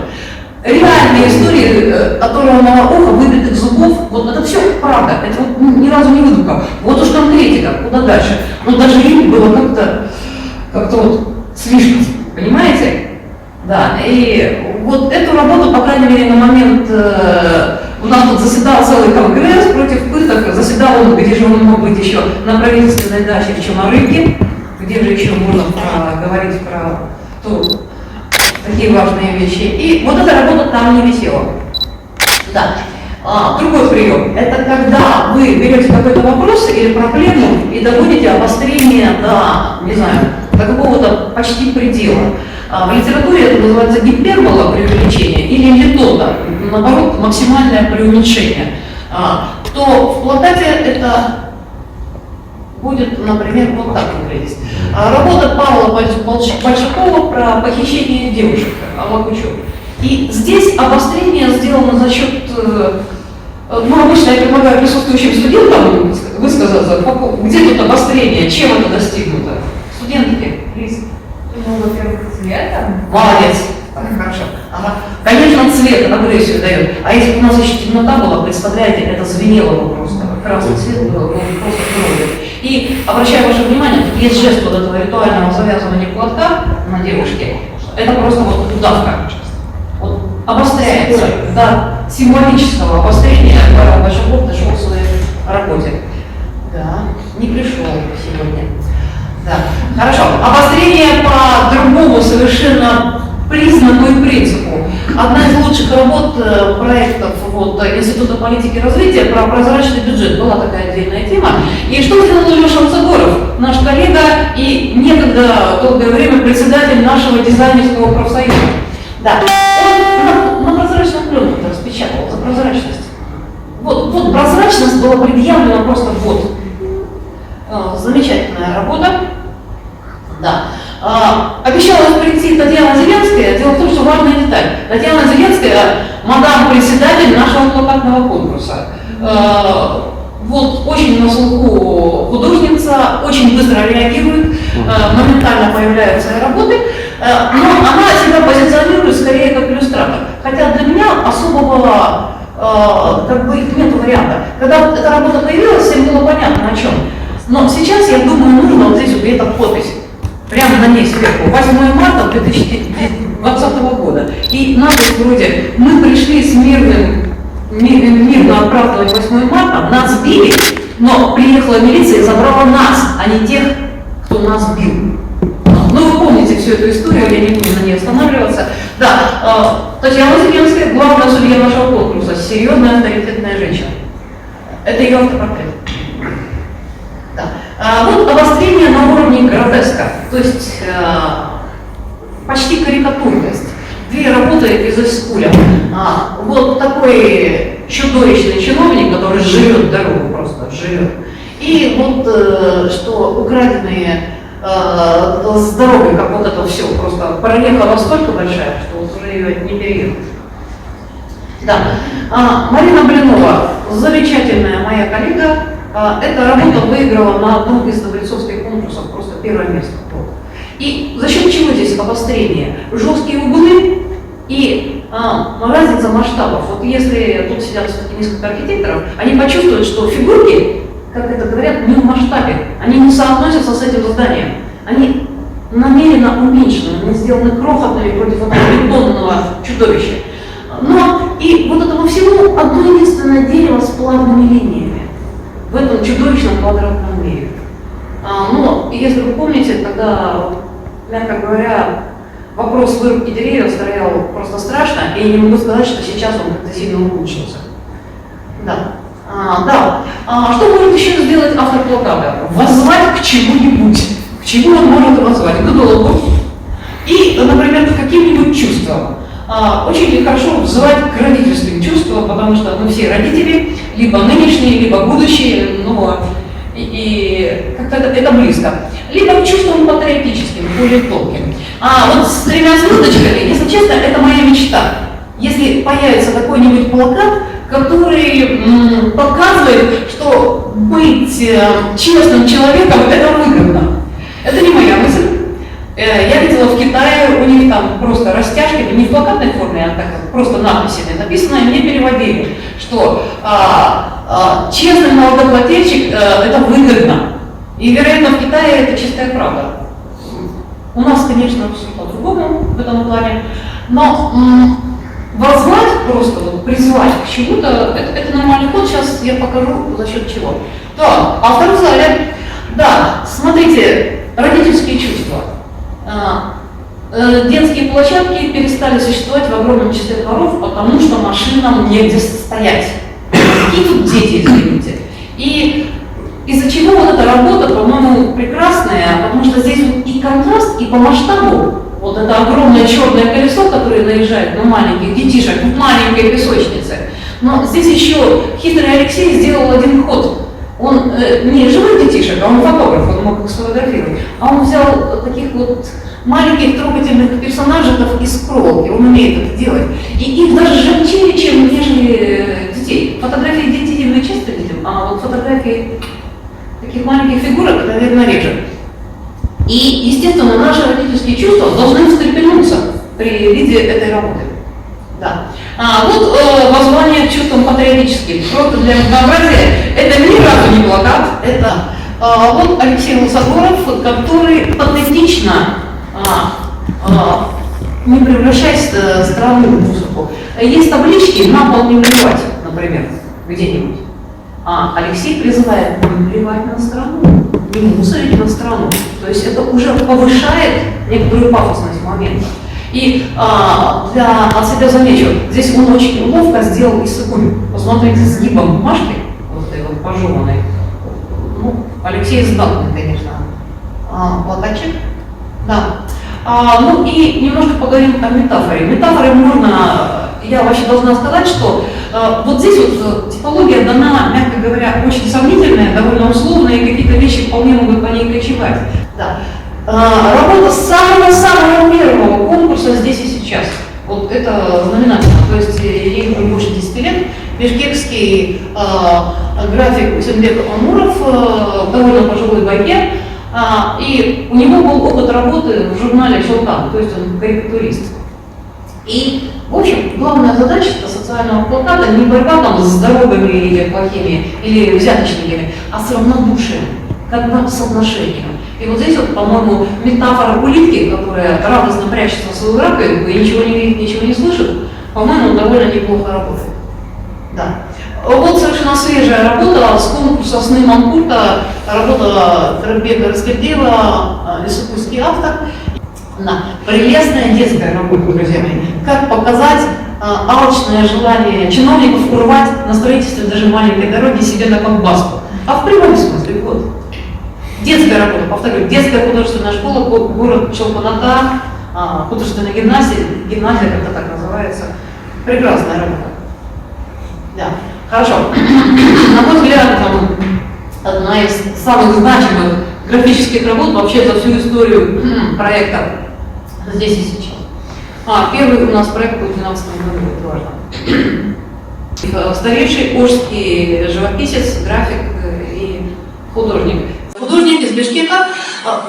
Реальные истории оторванного уха, выбитых зубов, вот это все правда, это вот ни разу не выдумка. Вот уж конкретика, куда дальше. Но даже им было как-то вот слишком, понимаете? Да, и вот эту работу, по крайней мере, на момент, у нас тут заседал целый конгресс против пыток, заседал он, где же он мог быть еще, на правительственной даче в Чумарыке, где же еще можно говорить про такие важные вещи. И вот эта работа там не висела. Да. Другой прием. Это когда вы берете какой-то вопрос или проблему и доводите обострение до, не знаю, до какого-то почти предела. В литературе это называется гипербола, преувеличение, или литота, наоборот, максимальное преуменьшение. То в плакате это будет, например, вот так выглядеть. Работа Павла Большакова про похищение девушек, Авакучев. И здесь обострение сделано за счет, ну, обычно я предлагаю присутствующим студентам высказаться, где тут обострение, чем это достигнуто. Студентки, Лиз. Ну, во-первых, цветом. Молодец. Хорошо. Ага. Конечно, цвет агрессию дает. А если бы у нас еще темнота была, представляете, это звенело бы просто. Красный цвет был просто кровью. И обращаю ваше внимание, тут есть жест вот этого ритуального завязывания платка на девушке. Это просто вот удавка. Вот обостряется. Да, символического обострения Павел Большаков дошел в своей работе. Да, не пришел сегодня. Да, хорошо. Обострение по другому совершенно признаку и принципу. Одна из лучших работ проектов вот, Института политики и развития про прозрачный бюджет. Была такая отдельная тема. И что сделал Леша Луцогоров, наш коллега и некогда долгое время председатель нашего дизайнерского профсоюза. Да. Он на прозрачном пленке распечатал за прозрачность. Вот прозрачность была предъявлена просто вот. Замечательная работа. Да. Обещалась прийти Татьяна Зеленская. Дело в том, что важная деталь. Татьяна Зеленская, мадам-председатель нашего плакатного конкурса. Вот очень на слуху художница, очень быстро реагирует, моментально появляются работы, но она себя позиционирует скорее как иллюстратор. Хотя для меня особого как бы нет варианта. Когда эта работа появилась, всем было понятно о чем. Но сейчас, я думаю, нужно вот здесь вот где-то подпись. Прямо на ней сверху. 8 марта 2020 года. И надпись вроде «Мы пришли с мирно отпраздновать 8 марта, нас били, но приехала милиция и забрала нас, а не тех, кто нас бил». Ну, вы помните всю эту историю, я не буду на ней останавливаться. Да, Татьяна Зеленская, главная судья нашего конкурса, серьезная авторитетная женщина. Это ее автопортрет. Да. Вот обострение на уровне гротеска, то есть почти карикатурность. Две работы из Искуля. Вот такой чудовищный чиновник, который живет дорогу, просто живет. И вот что украденные с дорогой, как вот это все, просто проехала настолько большая, что вот уже ее не переехать. Да. Марина Блинова, замечательная моя коллега, Эта работа выиграла на одном из таблицовских конкурсов просто первое место. Вот. И за счет чего здесь обострение? Жесткие углы и разница масштабов. Вот если тут сидят все-таки несколько архитекторов, они почувствуют, что фигурки, как это говорят, не в масштабе, они не соотносятся с этим зданием. Они намеренно уменьшены, они сделаны крохотными против этого бетонного чудовища. Но и вот этому всему одно единственное дерево с плавными линиями в этом чудовищном квадратном мире. Но если вы помните, тогда, мягко говоря, вопрос вырубки деревьев стоял просто страшно, и я не могу сказать, что сейчас он как-то сильно улучшился. Да. Что может еще сделать автор плаката? Воззвать к чему-нибудь. К чему он может воззвать? К долгу. И, например, к каким-нибудь чувствам. Очень хорошо взывать к родительским чувствам, потому что мы все родители, либо нынешние, либо будущие, но и как-то это близко. Либо к чувствам патриотическим, более тонким. Вот с 3 звездочками, если честно, это моя мечта. Если появится какой-нибудь плакат, который показывает, что быть честным человеком – это выгодно. Это не моя мысль. Я видела в Китае, у них там просто растяжки, не в плакатной форме, а так просто надписями написано, и мне переводили, что честный налогоплательщик это выгодно. И, вероятно, в Китае это чистая правда. У нас, конечно, все по-другому в этом плане, но воззвать просто, вот, призвать к чему-то, это нормальный ход, сейчас я покажу за счет чего. Да, а второй зале, да, смотрите, родительские чувства. Детские площадки перестали существовать в огромном числе дворов, потому что машинам негде стоять. Какие тут дети, извините. И из-за чего вот эта работа, по-моему, прекрасная, потому что здесь вот и контраст, и по масштабу, вот это огромное черное колесо, которое наезжает на маленьких детишек в маленькой песочнице. Но здесь еще хитрый Алексей сделал один ход. Он не живых детишек, а он фотограф, он мог их сфотографировать, а он взял таких вот маленьких трогательных персонажиков из проволоки, он умеет это делать. И их даже жарче, чем нежели детей. Фотографии детей мы часто видим, а вот фотографии таких маленьких фигурок, наверное, реже. И, естественно, наши родительские чувства должны встрепенуться при виде этой работы. Да. Вот воззвание к чувствам патриотическим. Просто для разнообразия. Это ни разу не плакат, это вот Алексей Лысогоров, который патетично, не превращаясь страну в мусорку. Есть таблички «На пол не плевать», например, где-нибудь. Алексей призывает не плевать на страну, не мусорить на страну. То есть это уже повышает некоторую пафосность момента. И от себя замечу, здесь он очень ловко сделал исыкуль. Посмотрите, сгибом бумажки, вот этой вот пожеванной. Ну, Алексей знатный, конечно. Платочек. Да. Ну и немножко поговорим о метафоре. Метафоры можно, я вообще должна сказать, что вот здесь вот типология дана, мягко говоря, очень сомнительная, довольно условная, и какие-то вещи вполне могут по ней кочевать. Да. Работа самого первого конкурса «Здесь и сейчас». Вот это знаменательно. То есть ей больше 10 лет. Бишкекский график Усенбек Амуров, довольно пожилой байкер. И у него был опыт работы в журнале «Шелкан», то есть он карикатурист. И, в общем, главная задача социального плаката не борьба там с дорогами или плохими, или взяточниками, а с равнодушием, как бы с отношением. И вот здесь вот, по-моему, метафора улитки, которая радостно прячется в свою раковину и ничего не видит, ничего не слышит, по-моему, довольно неплохо работает. Да. Вот совершенно свежая работа с конкурса «Сны Манкурта», работа Карабека Раскальдеева, иссыкульский автор. Да. Прелестная детская работа, друзья мои. Как показать алчное желание чиновников урвать на строительстве даже маленькой дороги себе на колбаску. А в прямом смысле, вот. Детская работа, повторю, детская художественная школа, город Чолпаната, художественная гимназия, как-то так называется. Прекрасная работа. Да, хорошо. На мой взгляд, одна из самых значимых графических работ вообще за всю историю проекта «Здесь и сейчас». Первый у нас проект был в 2012 году, это важно. Старейший ожский живописец, график и художник. Художник из Бишкека.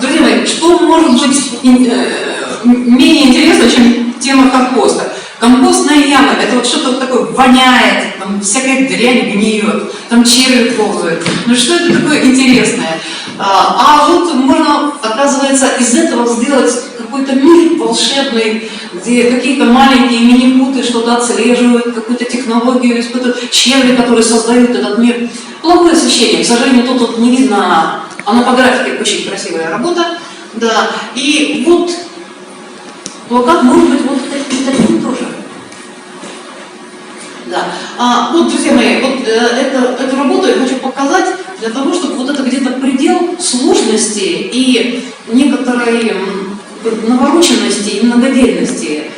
Друзья мои, что может быть менее интересно, чем тема компоста? Компостная яма – это вот что-то вот такое воняет, там всякая дрянь гниет, там черви ползают. Ну что это такое интересное? А вот можно, оказывается, из этого сделать какой-то мир волшебный, где какие-то маленькие мини-путы что-то отслеживают, какую-то технологию испытывают, черви, которые создают этот мир. Плохое освещение, к сожалению, тут не видно, оно по графике очень красивая работа. Да. И вот плакат может быть вот таким тоже. Да. Вот, друзья мои, вот эту работу я хочу показать для того, чтобы вот это где-то предел сложности и некоторой навороченности и многодельности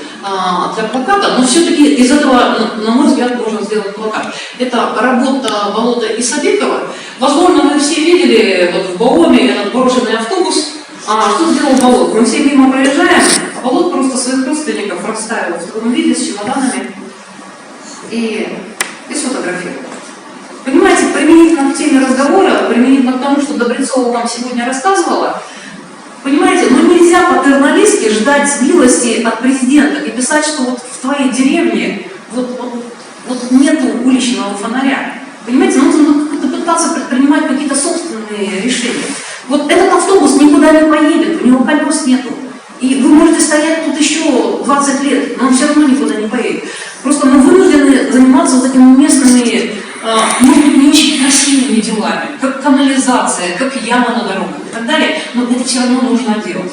для плаката, но все-таки из этого, на мой взгляд, можно сделать плакат. Это работа Болота Исабекова. Возможно, вы все видели вот в Баоме этот брошенный автобус. Что сделал Болот? Мы все мимо проезжаем, а Болот просто своих родственников расставил в таком виде с чемоданами и сфотографировал. Понимаете, применительно к теме разговора, применительно к тому, что Добрецова вам сегодня рассказывала, понимаете, ну нельзя патерналистски ждать милости от президента и писать, что вот в твоей деревне вот нету уличного фонаря. Понимаете, нужно как-то пытаться предпринимать какие-то собственные решения. Вот этот автобус никуда не поедет, у него колес нету. И вы можете стоять тут еще 20 лет, но он все равно никуда не поедет. Просто мы вынуждены заниматься вот такими местными, может быть, не очень красивыми делами, как канализация, как яма на дорогах и так далее, но это все равно нужно делать.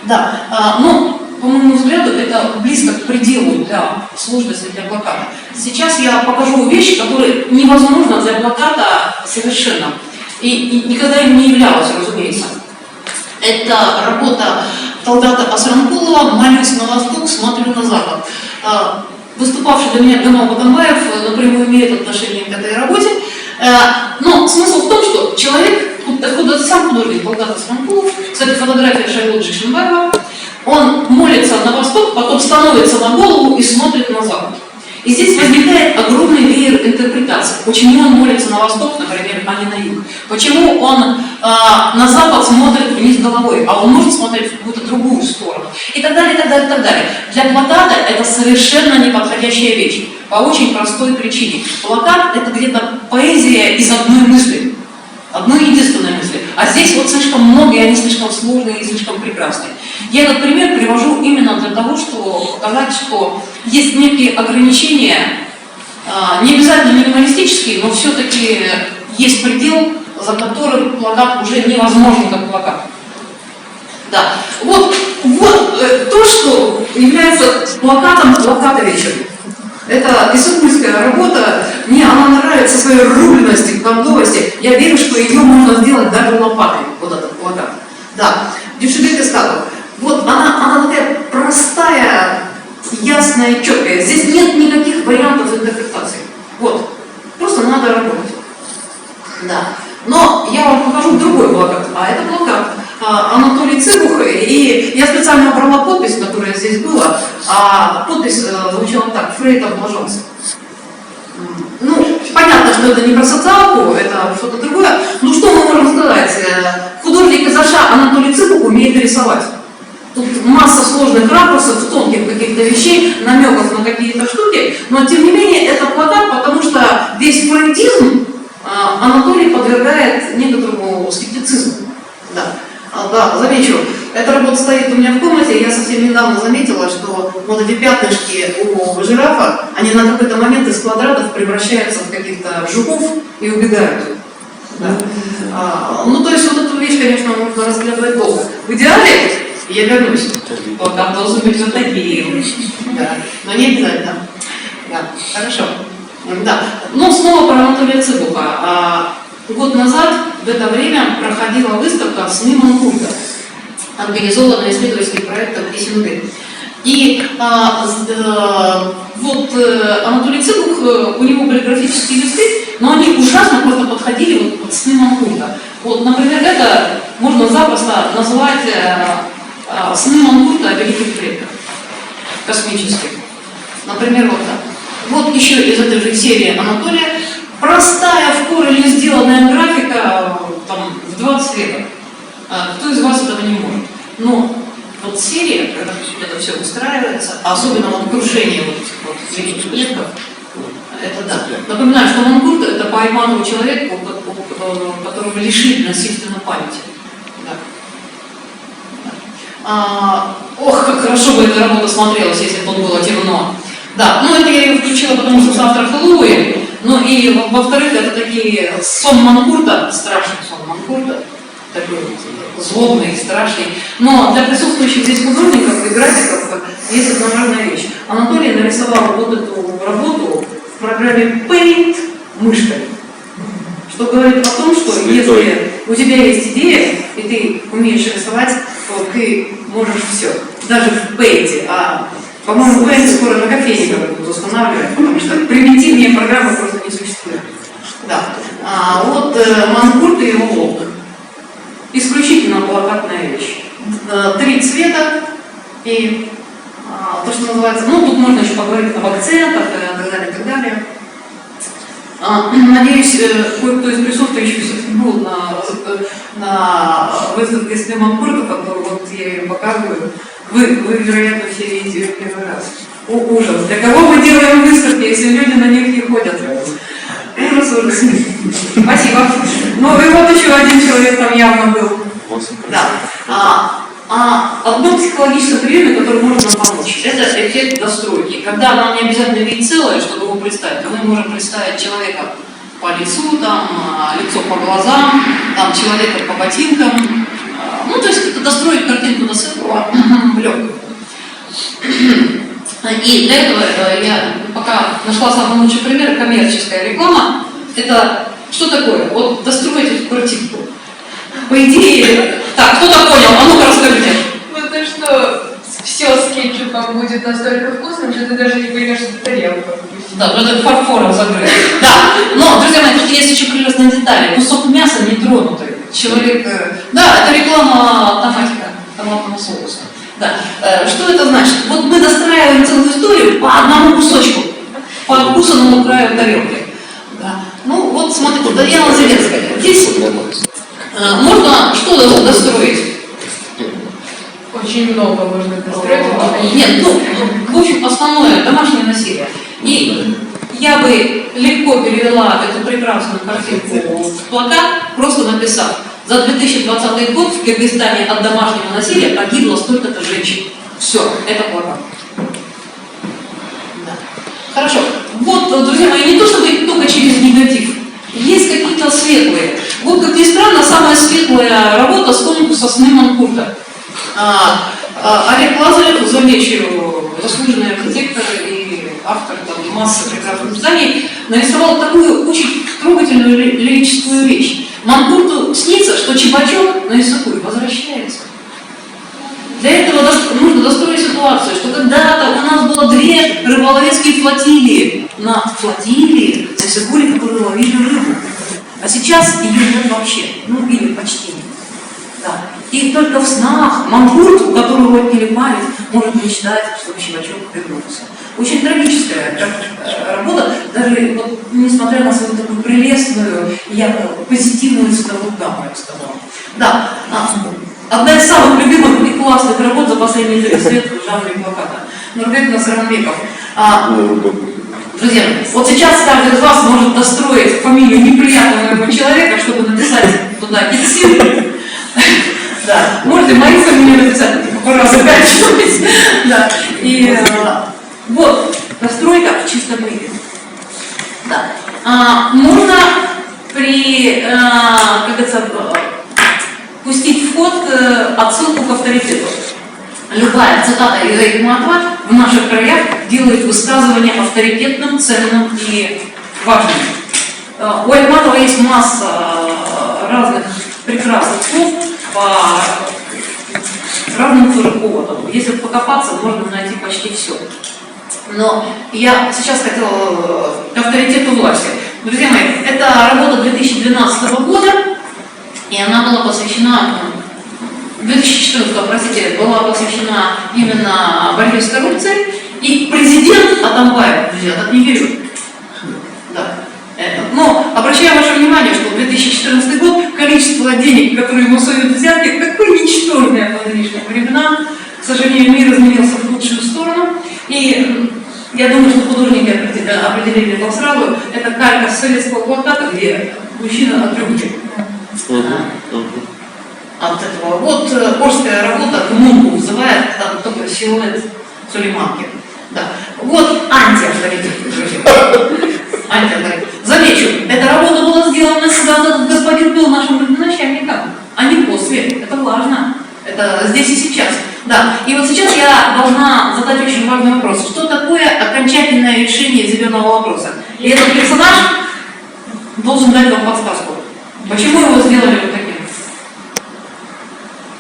Да, но, по моему взгляду, это близко к пределу для сложности для плаката. Сейчас я покажу вещи, которые невозможно для плаката совершенно. И никогда им не являлась, разумеется. Это работа Талгата Асранкулова «Молюсь на восток, смотрю на запад». Выступавший до меня Гамал Батамбаев напрямую имеет отношение к этой работе. Но смысл в том, что человек, сам художник Талгат Асранкулов, кстати, фотография Шайлот Джекшенбаева, он молится на восток, потом становится на голову и смотрит на запад. И здесь возникает огромный веер интерпретаций. Почему он молится на восток, например, а не на юг? Почему он на запад смотрит вниз головой, а он может смотреть в какую-то другую сторону? И так далее, и так далее, и так далее. Для плаката это совершенно неподходящая вещь. По очень простой причине. Плакат это где-то поэзия из одной мысли. Одной единственной мысли. А здесь вот слишком много, и они слишком сложные и слишком прекрасные. Я этот пример привожу именно для того, чтобы показать, что есть некие ограничения, не обязательно минималистические, но все-таки есть предел, за которым плакат уже невозможен как плакат. Да. Вот то, что является плакатом плакатовичем. Это иссыкульская работа, мне она нравится своей рубленности, кондовости. Я верю, что ее можно сделать даже лопатой, вот этот плакат. Да, Дюшибек Искатов. Вот она такая простая, ясная, четкая. Здесь нет никаких вариантов интерпретации. Вот, просто надо работать. Да. Но я вам покажу другой плакат, а это плакат Анатолий Цыбуха, и я специально брала подпись, которая здесь была, а подпись звучала так: Фрейд облажался. Ну, понятно, что это не про социалку, это что-то другое. Ну, что мы можем сказать? Художник из Аша Анатолий Цыбух умеет рисовать. Тут масса сложных ракурсов, тонких каких-то вещей, намеков на какие-то штуки, но тем не менее это плакат, потому что весь фрейдизм Анатолий подвергает некоторому скептицизму. Да. Да, замечу, эта работа стоит у меня в комнате, я совсем недавно заметила, что вот эти пятнышки у жирафа, они на какой-то момент из квадратов превращаются в каких-то жуков и убегают. Да. Ну, то есть вот эту вещь, конечно, можно разглядывать долго. В идеале, я вернусь, плакат должен быть вот такие. Да. Но не обязательно. Да, хорошо. Да. Ну, снова про Анатолия Цыбуха. Год назад в это время проходила выставка «Сны Манкурта», организованная исследовательским проектом СНГ. И вот Анатолий Цыбух, у него были графические листы, но они ужасно просто подходили вот под «Сны Манкурта». Вот, например, это можно запросто назвать «Сны Манкурта о великих предках космических». Например, вот так. Вот еще из этой же серии Анатолия. Простая в корне сделанная графика, там, особенно вот крушение вот этих вот зрительных клетков, это да. Напоминаю, что манкурт это по Айманову человеку, которого лишили насильственно памяти. Да. Ох, как хорошо бы эта работа смотрелась, если бы он было темно. Да, ну это я ее включила, потому что завтра Хэллоуин. Ну и во-вторых, это такие сон манкурта, страшный сон манкурта, такой злобный, страшный. Но для присутствующих здесь художников и графиков есть одна важная вещь. Анатолий нарисовал вот эту работу в программе Paint мышкой. Что говорит о том, что если у тебя есть идея, и ты умеешь рисовать, то ты можешь все. Даже в Paint. По-моему, Paint скоро на кофейниках будут устанавливать, потому что примитивнее программы просто не существует. Да. Вот манкурт и его волк. Исключительно плакатная вещь. 3 цвета и то, что называется, ну тут можно еще поговорить об акцентах и так далее, и так далее. Надеюсь, кое-кто из присутствующих все-таки был на выставке с манкурта, которую вот я им показываю. Вы, вероятно, все видите ее первый раз. Ужас. Для кого мы делаем выставки, если люди на них не ходят? Ужас, ужас. Спасибо. Ну и вот еще один человек там явно был. Да. Одно психологическое приеме, которое может нам помочь, это эффект достройки. Когда нам не обязательно видеть целое, чтобы его представить, мы можем представить человека по лицу, там, лицо по глазам, там, человека по ботинкам. Ну, то есть это достроить картинку до сырого в легкую. И для этого я пока нашла самый лучший пример, коммерческая реклама. Это что такое? Вот достроить эту картинку. По идее, так, кто-то понял, а ну-ка расскажите. Ну то, что все с кетчупом будет настолько вкусным, что ты даже не поймешь, что это тарелка. Да, это фарфором закрыто. Да, но, друзья мои, тут есть еще прелестная деталь. Кусок мяса не тронутый. Человек, да, это реклама томатного соуса. Да. Что это значит? Вот мы достраиваем целую историю по одному кусочку, по откусанному краю тарелки. Да. Ну вот смотрите, Татьяна Зеленская. Здесь можно что достроить? Очень много можно достроить. Нет, ну, в общем, основное домашнее насилие. И я бы легко перевела эту прекрасную картинку в плакат, просто написав: за 2020 год в Кыргызстане от домашнего насилия погибло столько-то женщин. Все, это плакат. Да. Хорошо. Вот, друзья мои, не то чтобы только через негатив. Есть какие-то светлые. Вот, как ни странно, самая светлая работа с конкурса «Сны манкурта». Олег Лазарев, замечу, заслуженный архитектор и автор там, массы прекрасных зданий, нарисовал такую очень трогательную лирическую вещь. Манкурту снится, что Чебачок на Иссыкуль возвращается. Для этого нужно достроить ситуацию, что когда-то у нас было 2 рыболовецкие флотилии на Иссыкуле, которые ловили рыбу. А сейчас ее нет вообще, ну или почти нет. Да. И только в снах манкурт, у которого отняли память, может мечтать, чтобы Чебачок вернулся. Очень трагическая работа, даже вот, несмотря на свою такую прелестную, позитивную цветовую гамму, я бы сказала. Да, одна из самых любимых и классных работ за последние 30 лет в жанре плаката. Нурбек Насрамбеков. Друзья, вот сейчас каждый из вас может достроить фамилию неприятного моего человека, чтобы написать туда Китсин. Да, можете мою фамилию написать, пора заканчивать. Да. И вот, постройка в чистом виде. Да. Можно пустить в ход отсылку к авторитету. Любая цитата из Айтматова в наших краях делает высказывание авторитетным, ценным и важным. У Айтматова есть масса разных прекрасных слов по разным тоже поводам. Если покопаться, можно найти почти все. Но я сейчас хотела к авторитету власти. Друзья мои, это работа 2012 года, и она была посвящена, 2014, простите, была посвящена именно борьбе с коррупцией. И президент Атамбаев, друзья, так не верю. Да. Но обращаю ваше внимание, что в 2014 год количество денег, которые ему суют взятки, такое ничтожное по нынешним временам. К сожалению, мир изменился в лучшую сторону. И я думаю, что художники определили это сразу. Это калька с советского плаката, где мужчина от рюмки. От этого. Вот орская работа Мунку вызывает, там только силуэт Сулейманки. Да. Вот антиавторитет. Антиавторитет. Замечу, эта работа была сделана, когда этот господин был нашим начальником, а не после. Это важно. Это здесь и сейчас. Да. И вот сейчас я должна задать очень важный вопрос. Что такое окончательное решение зеленого вопроса? И этот персонаж должен дать вам подсказку. Почему его сделали вот таким?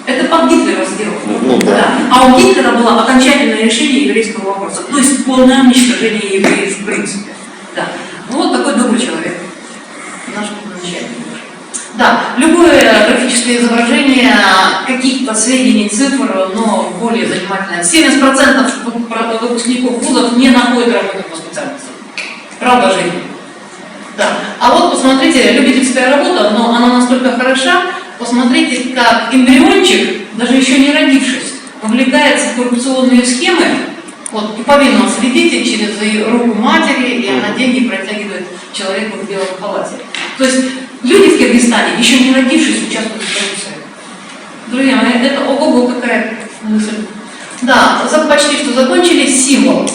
Это под Гитлера сделано. Да. А у Гитлера было окончательное решение еврейского вопроса. То есть полное уничтожение евреев в принципе. Да. Вот такой добрый человек. Наш начальник. Да, любое графическое изображение, каких-то сведений, цифр, но более занимательное. 70% выпускников вузов не находят работу по специальности. Правда, Женя? Да. А вот посмотрите, любительская работа, но она настолько хороша, посмотрите, как эмбриончик, даже еще не родившись, вовлекается в коррупционные схемы, вот, и повинного следите через руку матери, и она деньги протягивает человеку в белом халате. То есть люди в Киргизстане, еще не родившись, участвуют в коррупции. Друзья мои, это ого-го какая мысль. Да, почти что закончили символ.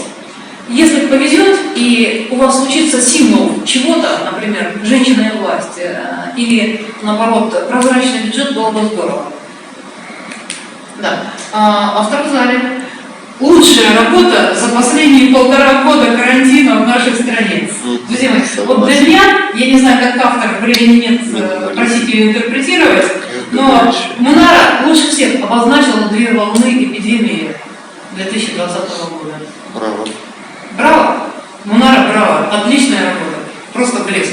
Если повезет, и у вас случится символ чего-то, например, женщина и власть, или, наоборот, прозрачный бюджет, было бы здорово. Да. А во втором зале лучшая работа за последние 1,5 года карантина в нашей стране. Друзья мои, вот для меня, я не знаю, как автор, времени нет, просить ее интерпретировать, но Мунара лучше всех обозначила 2 волны эпидемии 2020 года. Браво. Браво! Мунара, браво! Отличная работа. Просто блеск.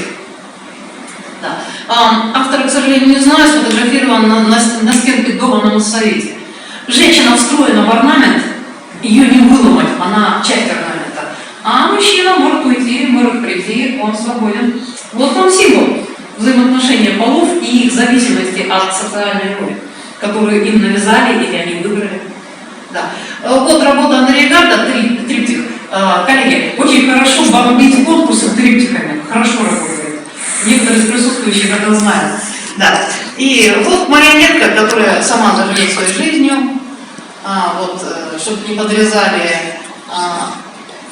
Да. Автора, к сожалению, не знаю, сфотографирован на стенке дома на Моссовете. Женщина встроена в орнамент, ее не выломать, она часть орнамента. А мужчина может уйти, может прийти, он свободен. Вот вам символ взаимоотношения полов и их зависимости от социальной роли, которую им навязали или они выбрали. Да. Вот работа Андрея Гарда, триптих. Коллеги, очень хорошо бомбить корпусы триптихами. Хорошо работает. Некоторые из присутствующих это знают. Да. И вот марионетка, которая сама заживет своей жизнью, чтобы не подрезали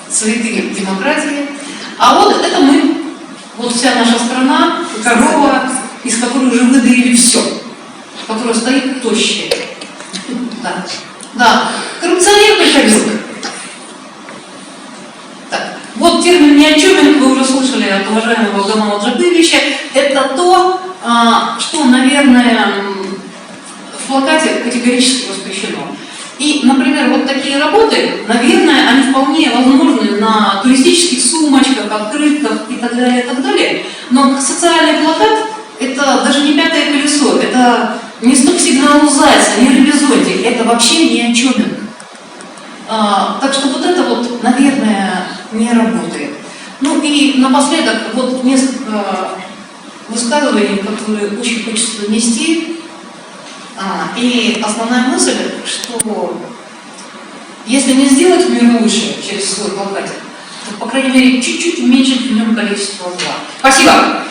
цветы демократии. А вот это мы. Вот вся наша страна, корова, из которой уже выдаили все, которая стоит тощая. Да. Да. Коррупционер приходил. Так. Вот термин «неочуминг» вы уже слышали от уважаемого Гамала Джабыевича. Это то, что, наверное, в плакате категорически воспрещено. И, например, вот такие работы, наверное, они вполне возможны на туристических сумочках, открытках и так далее, и так далее. Но социальный плакат – это даже не 5-е колесо, это не стоп-сигнал у зайца, не ревизонтик, это вообще ни о чем. Так что вот это вот, наверное, не работает. Ну и напоследок вот несколько высказываний, которые очень хочется донести. И основная мысль, что если не сделать мир лучше через свой плакатик, то, по крайней мере, чуть-чуть уменьшить в нем количество зла. Спасибо!